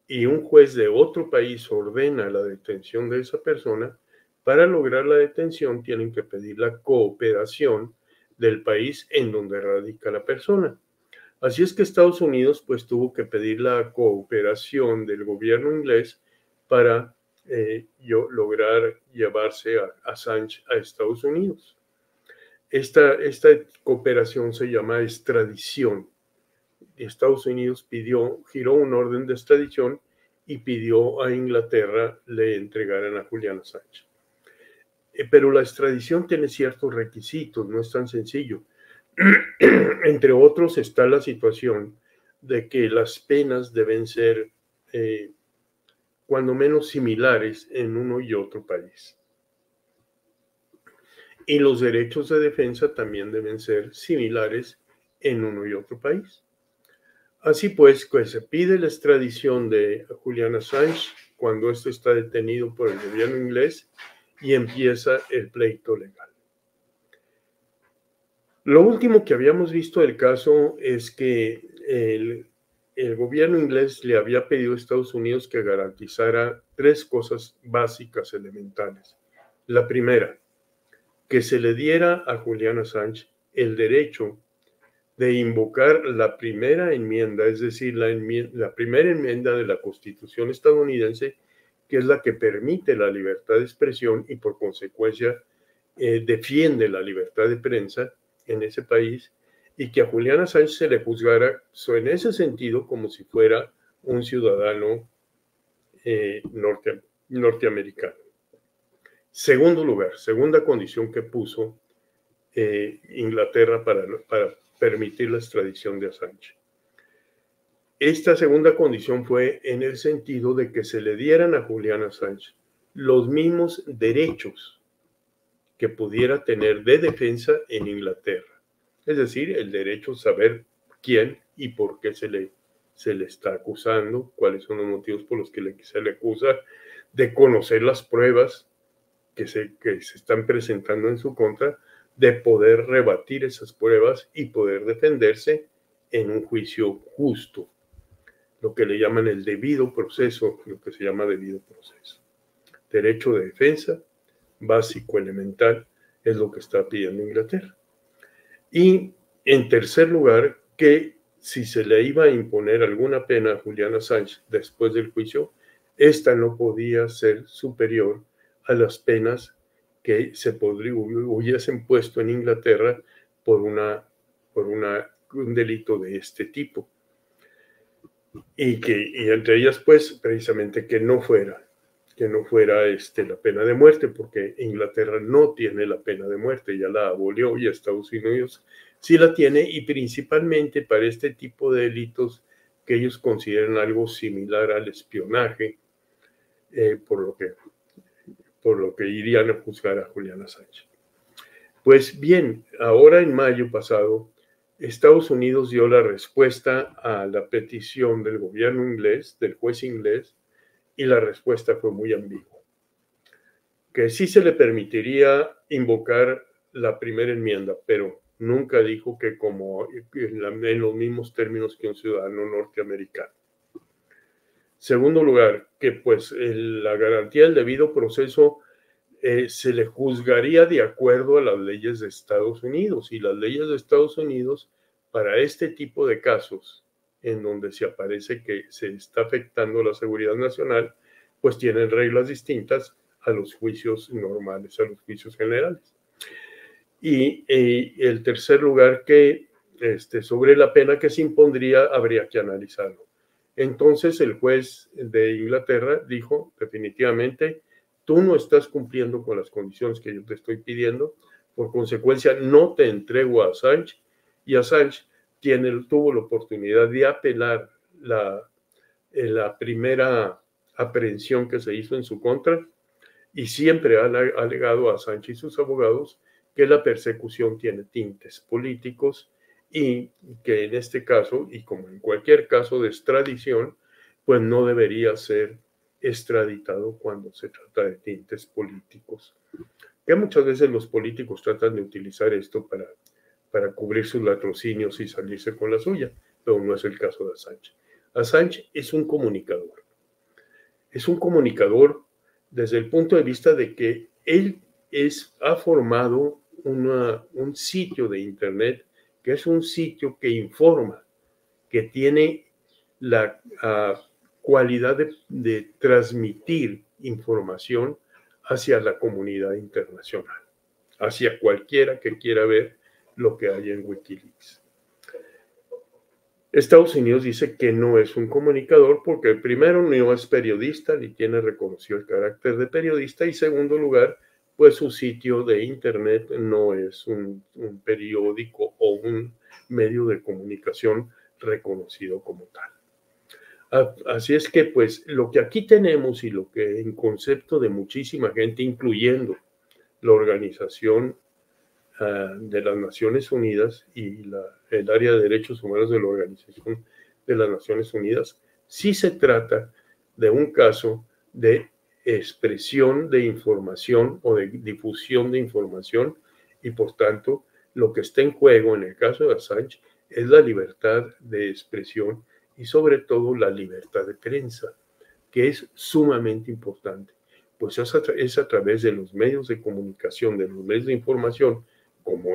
y un juez de otro país ordena la detención de esa persona, para lograr la detención tienen que pedir la cooperación del país en donde radica la persona. Así es que Estados Unidos pues tuvo que pedir la cooperación del gobierno inglés para lograr llevarse a Assange a Estados Unidos. Esta cooperación se llama extradición. Estados Unidos giró un orden de extradición y pidió a Inglaterra le entregaran a Julian Assange. Pero la extradición tiene ciertos requisitos, no es tan sencillo. Entre otros está la situación de que las penas deben ser cuando menos similares en uno y otro país. Y los derechos de defensa también deben ser similares en uno y otro país. Así pues se pide la extradición de Julian Assange cuando esto está detenido por el gobierno inglés y empieza el pleito legal. Lo último que habíamos visto del caso es que el gobierno inglés le había pedido a Estados Unidos que garantizara 3 cosas básicas, elementales. La primera, que se le diera a Julian Assange el derecho de invocar la primera enmienda, es decir, la primera enmienda de la Constitución estadounidense, que es la que permite la libertad de expresión y por consecuencia defiende la libertad de prensa en ese país, y que a Julian Assange se le juzgara en ese sentido como si fuera un ciudadano norteamericano. Segundo lugar, segunda condición que puso Inglaterra para permitir la extradición de Assange. Esta segunda condición fue en el sentido de que se le dieran a Julian Assange los mismos derechos que pudiera tener de defensa en Inglaterra. Es decir, el derecho a saber quién y por qué se le está acusando, cuáles son los motivos por los que se le acusa, de conocer las pruebas que se están presentando en su contra, de poder rebatir esas pruebas y poder defenderse en un juicio justo, lo que le llaman el debido proceso, lo que se llama debido proceso. Derecho de defensa, básico, elemental, es lo que está pidiendo Inglaterra. Y en tercer lugar, que si se le iba a imponer alguna pena a Julian Assange después del juicio, esta no podía ser superior a las penas que hubiesen puesto en Inglaterra por un delito de este tipo. y entre ellas, pues, precisamente que no fuera la pena de muerte, porque Inglaterra no tiene la pena de muerte, ya la abolió, y Estados Unidos sí la tiene, y principalmente para este tipo de delitos que ellos consideran algo similar al espionaje, por lo que irían a juzgar a Julian Assange. Pues bien, ahora en mayo pasado, Estados Unidos dio la respuesta a la petición del gobierno inglés, del juez inglés, y la respuesta fue muy ambigua. Que sí se le permitiría invocar la primera enmienda, pero nunca dijo que como en los mismos términos que un ciudadano norteamericano. Segundo lugar, que pues la garantía del debido proceso se le juzgaría de acuerdo a las leyes de Estados Unidos, y las leyes de Estados Unidos para este tipo de casos en donde se aparece que se está afectando la seguridad nacional, pues tienen reglas distintas a los juicios normales, a los juicios generales. Y el tercer lugar, que sobre la pena que se impondría, habría que analizarlo. Entonces el juez de Inglaterra dijo definitivamente: tú no estás cumpliendo con las condiciones que yo te estoy pidiendo, por consecuencia no te entrego a Assange, y Assange tuvo la oportunidad de apelar la primera aprehensión que se hizo en su contra, y siempre ha alegado a Assange y sus abogados que la persecución tiene tintes políticos, y que en este caso, y como en cualquier caso de extradición, pues no debería ser extraditado cuando se trata de tintes políticos. Que muchas veces los políticos tratan de utilizar esto para cubrir sus latrocinios y salirse con la suya, pero no es el caso de Assange. Assange es un comunicador. Es un comunicador desde el punto de vista de que él ha formado un sitio de Internet, que es un sitio que informa, que tiene la cualidad de transmitir información hacia la comunidad internacional, hacia cualquiera que quiera ver lo que hay en Wikileaks. Estados Unidos dice que no es un comunicador porque, primero, no es periodista ni tiene reconocido el carácter de periodista, y segundo lugar, pues su sitio de Internet no es un periódico o un medio de comunicación reconocido como tal. Así es que, pues, lo que aquí tenemos, y lo que en concepto de muchísima gente, incluyendo la Organización de las Naciones Unidas y el área de derechos humanos de la Organización de las Naciones Unidas, sí se trata de un caso de expresión de información o de difusión de información, y por tanto lo que está en juego en el caso de Assange es la libertad de expresión y sobre todo la libertad de prensa, que es sumamente importante, pues es a través de los medios de comunicación, de los medios de información como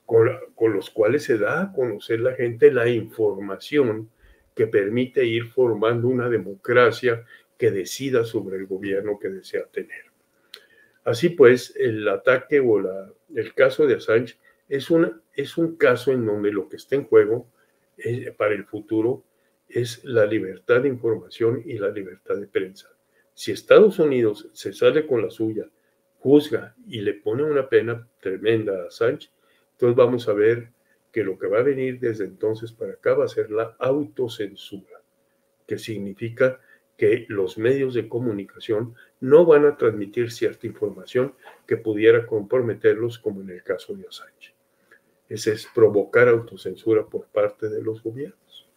con los cuales se da a conocer la gente la información que permite ir formando una democracia que decida sobre el gobierno que desea tener. Así pues, el ataque o el caso de Assange es un caso en donde lo que está en juego para el futuro es la libertad de información y la libertad de prensa. Si Estados Unidos se sale con la suya, juzga y le pone una pena tremenda a Assange, entonces vamos a ver que lo que va a venir desde entonces para acá va a ser la autocensura, que significa que los medios de comunicación no van a transmitir cierta información que pudiera comprometerlos, como en el caso de Assange. Ese es provocar autocensura por parte de los gobiernos.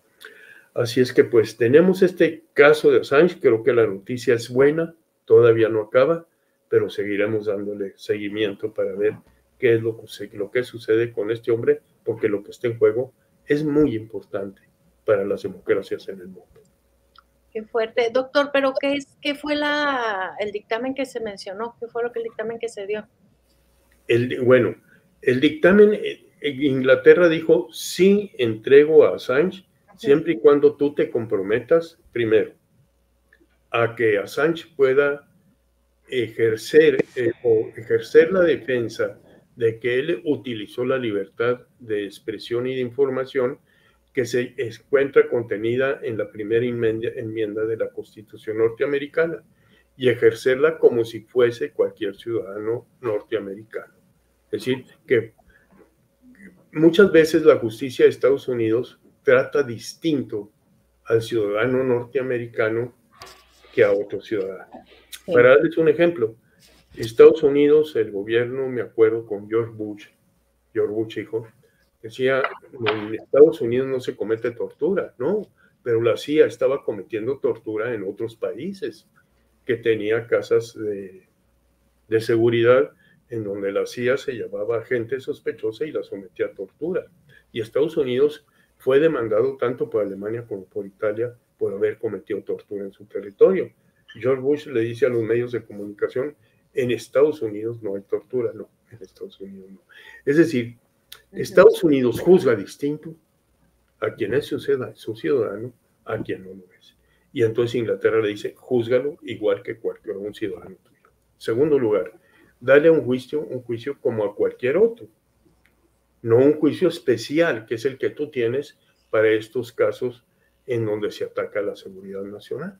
Así es que pues tenemos este caso de Assange. Creo que la noticia es buena, todavía no acaba, pero seguiremos dándole seguimiento para ver qué es lo que sucede con este hombre, porque lo que está en juego es muy importante para las democracias en el mundo. Qué fuerte. Doctor, pero ¿qué fue el dictamen que se mencionó? ¿Qué fue el dictamen que se dio? Bueno, el dictamen en Inglaterra dijo: sí, entrego a Assange, siempre y cuando tú te comprometas, primero, a que Assange pueda ejercer la defensa de que él utilizó la libertad de expresión y de información que se encuentra contenida en la primera enmienda de la Constitución norteamericana y ejercerla como si fuese cualquier ciudadano norteamericano. Es decir, que muchas veces la justicia de Estados Unidos trata distinto al ciudadano norteamericano que a otro ciudadano. Sí. Para darles un ejemplo, Estados Unidos, el gobierno, me acuerdo con George Bush hijo, decía, en Estados Unidos no se comete tortura, no, pero la CIA estaba cometiendo tortura en otros países, que tenía casas de seguridad en donde la CIA se llevaba a gente sospechosa y la sometía a tortura. Y Estados Unidos fue demandado tanto por Alemania como por Italia por haber cometido tortura en su territorio. George Bush le dice a los medios de comunicación, en Estados Unidos no hay tortura, no, en Estados Unidos no. Es decir, Estados Unidos juzga distinto a quien es su ciudadano, a quien no lo es. Y entonces Inglaterra le dice, júzgalo igual que cualquier un ciudadano tuyo. Segundo lugar, dale un juicio como a cualquier otro. No un juicio especial, que es el que tú tienes para estos casos en donde se ataca la seguridad nacional.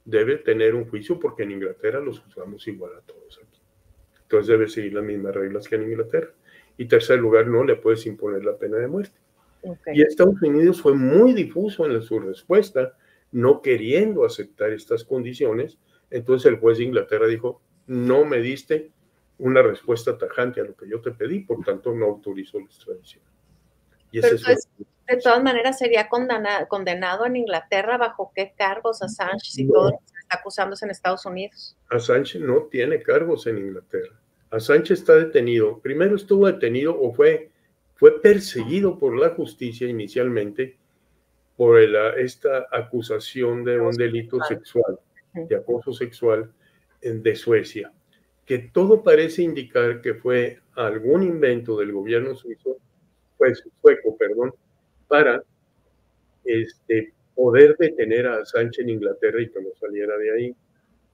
Debe tener un juicio porque en Inglaterra los juzgamos igual a todos aquí. Entonces debe seguir las mismas reglas que en Inglaterra. Y tercer lugar, no le puedes imponer la pena de muerte. Okay. Y Estados Unidos fue muy difuso en su respuesta, no queriendo aceptar estas condiciones. Entonces el juez de Inglaterra dijo, no me diste una respuesta tajante a lo que yo te pedí, por tanto no autorizo la extradición. Y pero entonces, de todas maneras, ¿sería condenado en Inglaterra? ¿Bajo qué cargos Assange si todo lo que se está acusando es en Estados Unidos? Assange no tiene cargos en Inglaterra. Assange está detenido. Primero estuvo detenido o fue perseguido por la justicia inicialmente por esta acusación de un delito sexual, de acoso sexual de Suecia, que todo parece indicar que fue algún invento del gobierno sueco, para poder detener a Assange en Inglaterra y que no saliera de ahí.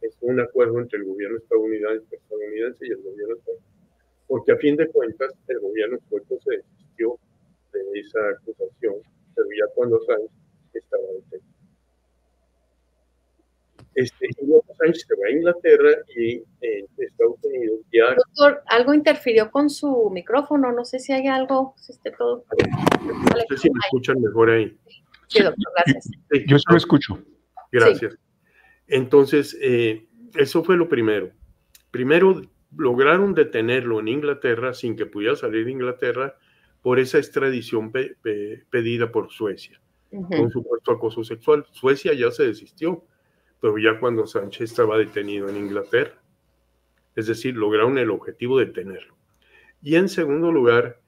Es un acuerdo entre el gobierno estadounidense y el gobierno sueco, porque a fin de cuentas el gobierno sueco se desistió de esa acusación, pero ya cuando Assange estaba detenido. Assange se va a Inglaterra y en Estados Unidos ya... Doctor, algo interfirió con su micrófono, no sé si hay algo, si esté todo... No sé si me escuchan mejor ahí. Sí, doctor, gracias. Yo sí lo escucho. Gracias. Sí. Entonces, eso fue lo primero. Primero, lograron detenerlo en Inglaterra sin que pudiera salir de Inglaterra por esa extradición pedida por Suecia, con supuesto acoso sexual. Suecia ya se desistió, pero ya cuando Sánchez estaba detenido en Inglaterra. Es decir, lograron el objetivo de detenerlo. Y en segundo lugar,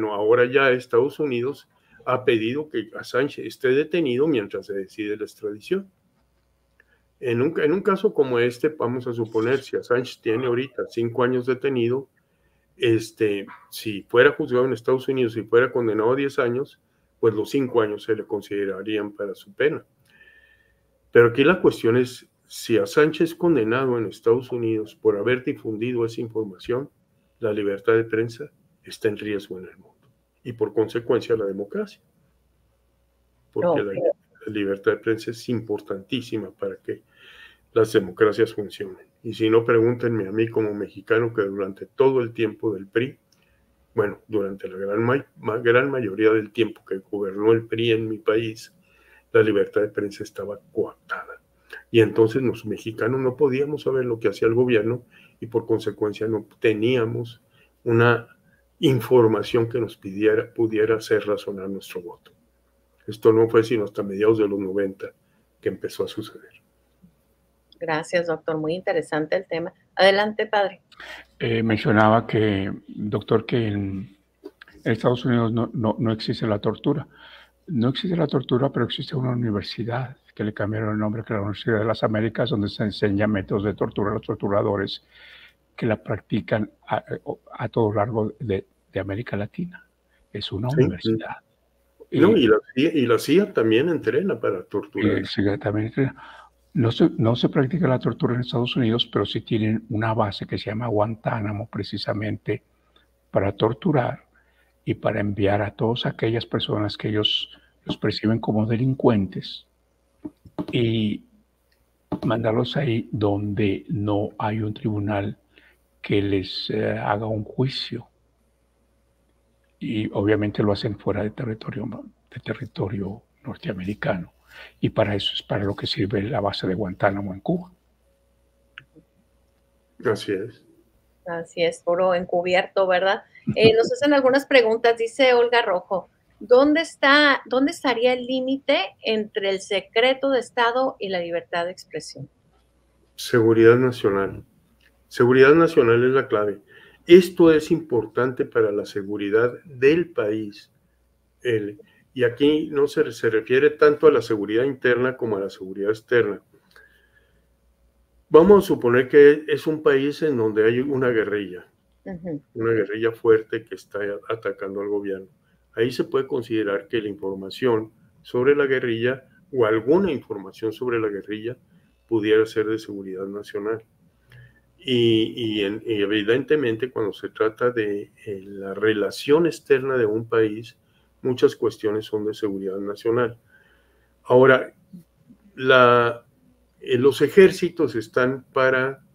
ahora ya Estados Unidos ha pedido que Assange esté detenido mientras se decide la extradición. En un caso como vamos a suponer, si Assange tiene ahorita 5 años detenido, si fuera juzgado en Estados Unidos y fuera condenado a 10 años, pues los 5 años se le considerarían para su pena. Pero aquí la cuestión es, si Assange es condenado en Estados Unidos por haber difundido esa información, la libertad de prensa está en riesgo en el mundo. Y por consecuencia la democracia. Porque la libertad de prensa es importantísima para que las democracias funcionen. Y si no, pregúntenme a mí como mexicano que durante todo el tiempo del PRI, durante la gran mayoría del tiempo que gobernó el PRI en mi país, la libertad de prensa estaba coartada. Y entonces los mexicanos no podíamos saber lo que hacía el gobierno y por consecuencia no teníamos una información que nos pudiera hacer razonar nuestro voto. Esto no fue sino hasta mediados de los 90 que empezó a suceder. Gracias, doctor. Muy interesante el tema. Adelante, padre. Mencionaba doctor, que en Estados Unidos no existe la tortura. No existe la tortura, pero existe una universidad que le cambiaron el nombre, que es la Universidad de las Américas, donde se enseña métodos de tortura a los torturadores que la practican a todo lo largo de América Latina. Es una universidad. Y la CIA también entrena para torturar. También entrena. No se practica la tortura en Estados Unidos, pero sí tienen una base que se llama Guantánamo, precisamente para torturar. y para enviar a todas aquellas personas que ellos los perciben como delincuentes y mandarlos ahí donde no hay un tribunal que les haga un juicio. Y obviamente lo hacen fuera de territorio norteamericano. Y para eso es para lo que sirve la base de Guantánamo en Cuba. Así es. Así es, puro encubierto, ¿verdad? Nos hacen algunas preguntas, dice Olga Rojo, ¿dónde estaría el límite entre el secreto de Estado y la libertad de expresión? Seguridad nacional. Seguridad nacional es la clave. Esto es importante para la seguridad del país. Y aquí no se refiere tanto a la seguridad interna como a la seguridad externa. Vamos a suponer que es un país en donde hay una guerrilla fuerte que está atacando al gobierno. Ahí se puede considerar que la información sobre la guerrilla o alguna información sobre la guerrilla pudiera ser de seguridad nacional. Y evidentemente cuando se trata de la relación externa de un país, muchas cuestiones son de seguridad nacional. Ahora, los ejércitos están para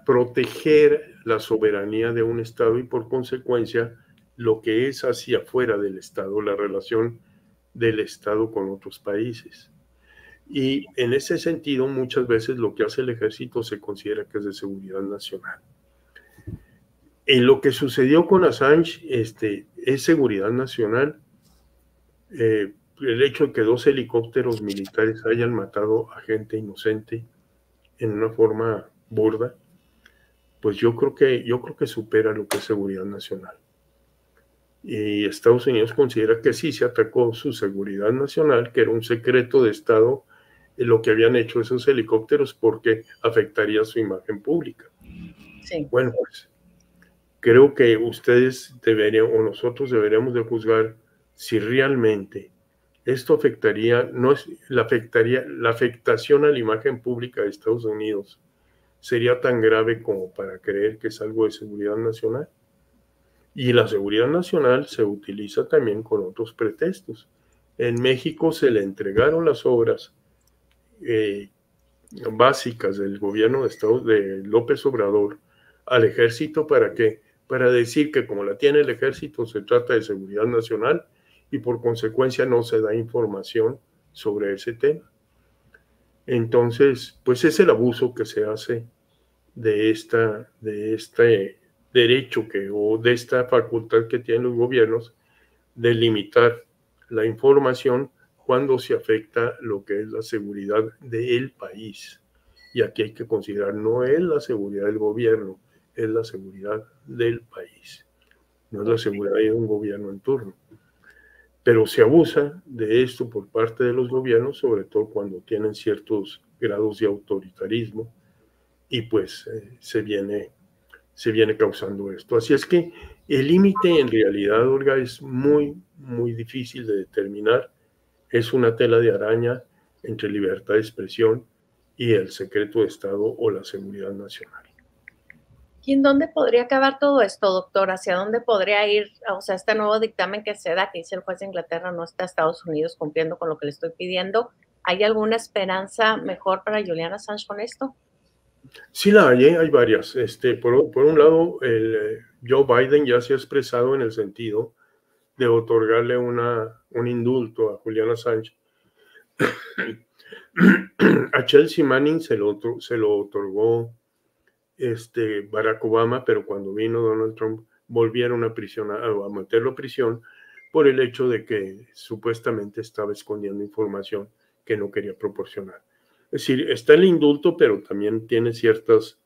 proteger la soberanía de un Estado y por consecuencia lo que es hacia afuera del Estado, la relación del Estado con otros países. Y en ese sentido, muchas veces lo que hace el ejército se considera que es de seguridad nacional. En lo que sucedió con Assange, es seguridad nacional. El hecho de que 2 helicópteros militares hayan matado a gente inocente en una forma burda, pues yo creo que supera lo que es seguridad nacional. Y Estados Unidos considera que sí se atacó su seguridad nacional, que era un secreto de Estado, lo que habían hecho esos helicópteros porque afectaría su imagen pública. Sí. Bueno, pues creo que ustedes deberían o nosotros deberíamos de juzgar si realmente esto afectaría, la afectación a la imagen pública de Estados Unidos sería tan grave como para creer que es algo de seguridad nacional. Y la seguridad nacional se utiliza también con otros pretextos. En México se le entregaron las obras básicas del gobierno de López Obrador al ejército. ¿Para qué? Para decir que como la tiene el ejército se trata de seguridad nacional y por consecuencia no se da información sobre ese tema. Entonces, pues es el abuso que se hace de este derecho o de esta facultad que tienen los gobiernos de limitar la información cuando se afecta lo que es la seguridad del país. Y aquí hay que considerar, no es la seguridad del gobierno, es la seguridad del país. No es la seguridad de un gobierno en turno. Pero se abusa de esto por parte de los gobiernos, sobre todo cuando tienen ciertos grados de autoritarismo, y pues se viene causando esto. Así es que el límite en realidad, Olga, es muy, muy difícil de determinar. Es una tela de araña entre libertad de expresión y el secreto de Estado o la seguridad nacional. ¿Y en dónde podría acabar todo esto, doctor? ¿Hacia dónde podría ir? O sea, este nuevo dictamen que se da, que dice el juez de Inglaterra, no está Estados Unidos cumpliendo con lo que le estoy pidiendo. ¿Hay alguna esperanza mejor para Julian Assange con esto? Sí la hay varias. Por un lado, Joe Biden ya se ha expresado en el sentido de otorgarle un indulto a Julian Assange. A Chelsea Manning se lo otorgó Barack Obama, pero cuando vino Donald Trump volvieron a meterlo a prisión por el hecho de que supuestamente estaba escondiendo información que no quería proporcionar. Es decir, está el indulto, pero también tiene ciertos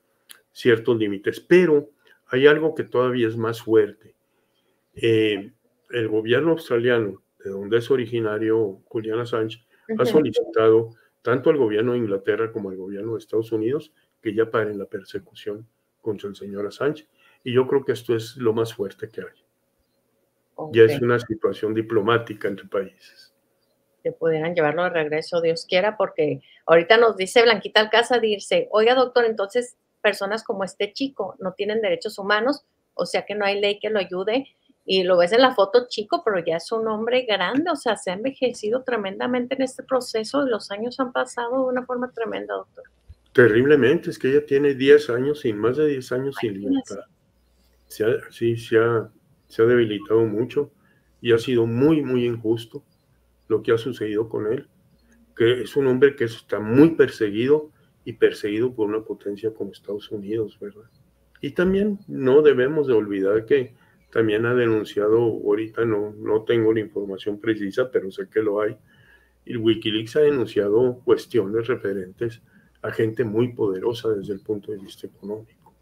límites. Pero hay algo que todavía es más fuerte. El gobierno australiano, de donde es originario Julian Assange, ha solicitado tanto al gobierno de Inglaterra como al gobierno de Estados Unidos que ya paren la persecución contra el señor Assange. Y yo creo que esto es lo más fuerte que hay. Ya es una situación diplomática entre países. Que pudieran llevarlo de regreso, Dios quiera, porque ahorita nos dice Blanquita Alcázar, dice, oiga doctor, entonces personas como este chico no tienen derechos humanos, o sea que no hay ley que lo ayude. Y lo ves en la foto chico, pero ya es un hombre grande, o sea, se ha envejecido tremendamente en este proceso y los años han pasado de una forma tremenda, doctor. Terriblemente, es que ella tiene 10 años, más de 10 años sin libertad. Se ha debilitado mucho y ha sido muy, muy injusto lo que ha sucedido con él, que es un hombre que está muy perseguido y perseguido por una potencia como Estados Unidos, ¿verdad? Y también no debemos de olvidar que también ha denunciado, ahorita no tengo la información precisa, pero sé que lo hay, y Wikileaks ha denunciado cuestiones referentes a gente muy poderosa desde el punto de vista económico.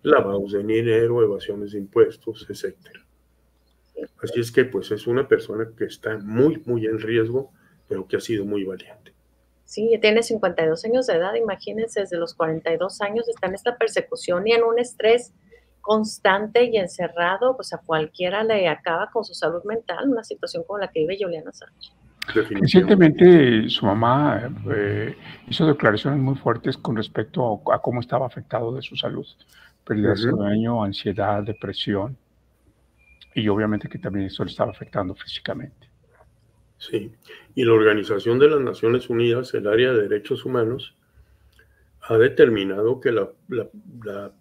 Lavados de dinero, evasiones de impuestos, etc. Así es que pues es una persona que está muy, muy en riesgo, pero que ha sido muy valiente. Sí, tiene 52 años de edad, imagínense, desde los 42 años está en esta persecución y en un estrés constante y encerrado, pues a cualquiera le acaba con su salud mental, una situación como la que vive Julian Assange. Recientemente su mamá hizo declaraciones muy fuertes con respecto a cómo estaba afectado de su salud, pérdida de sueño, ansiedad, depresión, y obviamente que también eso le estaba afectando físicamente. Sí, y la Organización de las Naciones Unidas, el área de derechos humanos, ha determinado que la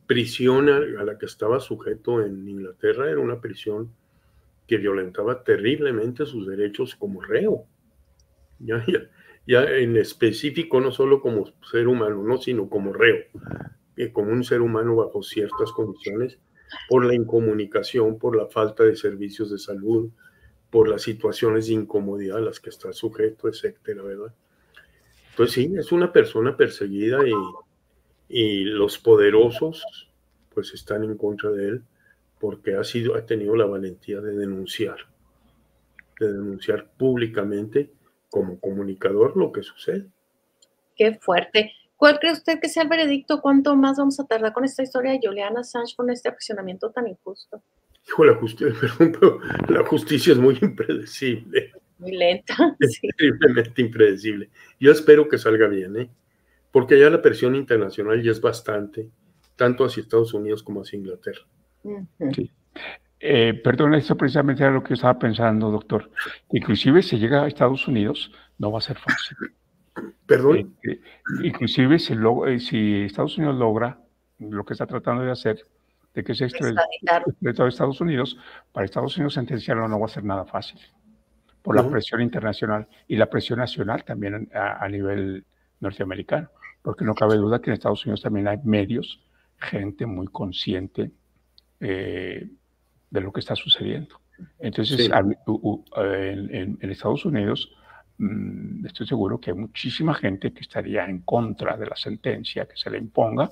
prisión a la que estaba sujeto en Inglaterra era una prisión que violentaba terriblemente sus derechos como reo. Ya en específico, no solo como ser humano, no, sino como reo, como un ser humano bajo ciertas condiciones, por la incomunicación, por la falta de servicios de salud, por las situaciones de incomodidad a las que está sujeto, etcétera, ¿verdad? Pues sí, es una persona perseguida y los poderosos pues están en contra de él porque ha tenido la valentía de denunciar públicamente como comunicador lo que sucede. Qué fuerte. ¿Cuál cree usted que sea el veredicto? ¿Cuánto más vamos a tardar con esta historia de Julian Assange, con este aprisionamiento tan injusto? Hijo, la justicia es muy impredecible. Muy lenta. Es terriblemente impredecible. Yo espero que salga bien, porque ya la presión internacional ya es bastante, tanto hacia Estados Unidos como hacia Inglaterra. Sí. Perdón, esto precisamente era lo que yo estaba pensando, doctor. Inclusive si llega a Estados Unidos, no va a ser fácil. ¿Perdón? Inclusive si Estados Unidos logra lo que está tratando de hacer, de que se extradite a Estados Unidos, para Estados Unidos sentenciarlo no va a ser nada fácil, por la presión internacional y la presión nacional también a nivel norteamericano, porque no cabe duda que en Estados Unidos también hay medios, gente muy consciente de lo que está sucediendo. Entonces, en Estados Unidos, estoy seguro que hay muchísima gente que estaría en contra de la sentencia que se le imponga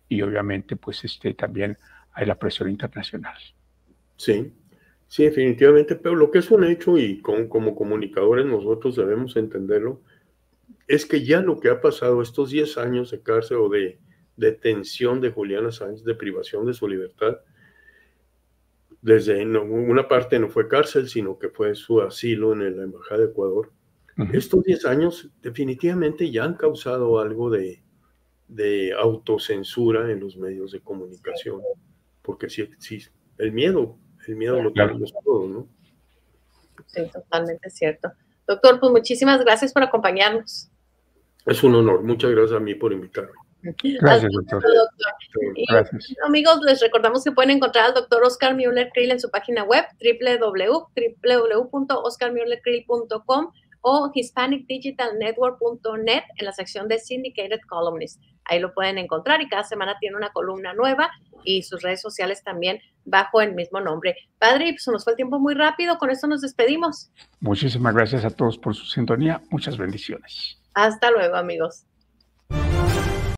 y obviamente pues también hay la presión internacional. Sí, definitivamente, pero lo que es un hecho y como comunicadores nosotros debemos entenderlo, es que ya lo que ha pasado estos 10 años de cárcel o de detención de Julian Assange, de privación de su libertad, desde una parte no fue cárcel, sino que fue su asilo en la Embajada de Ecuador. Estos 10 años definitivamente ya han causado algo de autocensura en los medios de comunicación, porque sí, el miedo lo tenemos todo, ¿no? Sí, totalmente cierto. Doctor, pues muchísimas gracias por acompañarnos. Es un honor. Muchas gracias a mí por invitarme. Gracias, doctor. Y, gracias. Amigos, les recordamos que pueden encontrar al doctor Oscar Müller Krill en su página web www.oscarmüllerkrill.com o hispanicdigitalnetwork.net en la sección de Syndicated Columnists. Ahí lo pueden encontrar y cada semana tiene una columna nueva y sus redes sociales también bajo el mismo nombre. Padre, pues nos fue el tiempo muy rápido, con esto nos despedimos. Muchísimas gracias a todos por su sintonía, muchas bendiciones. Hasta luego, amigos.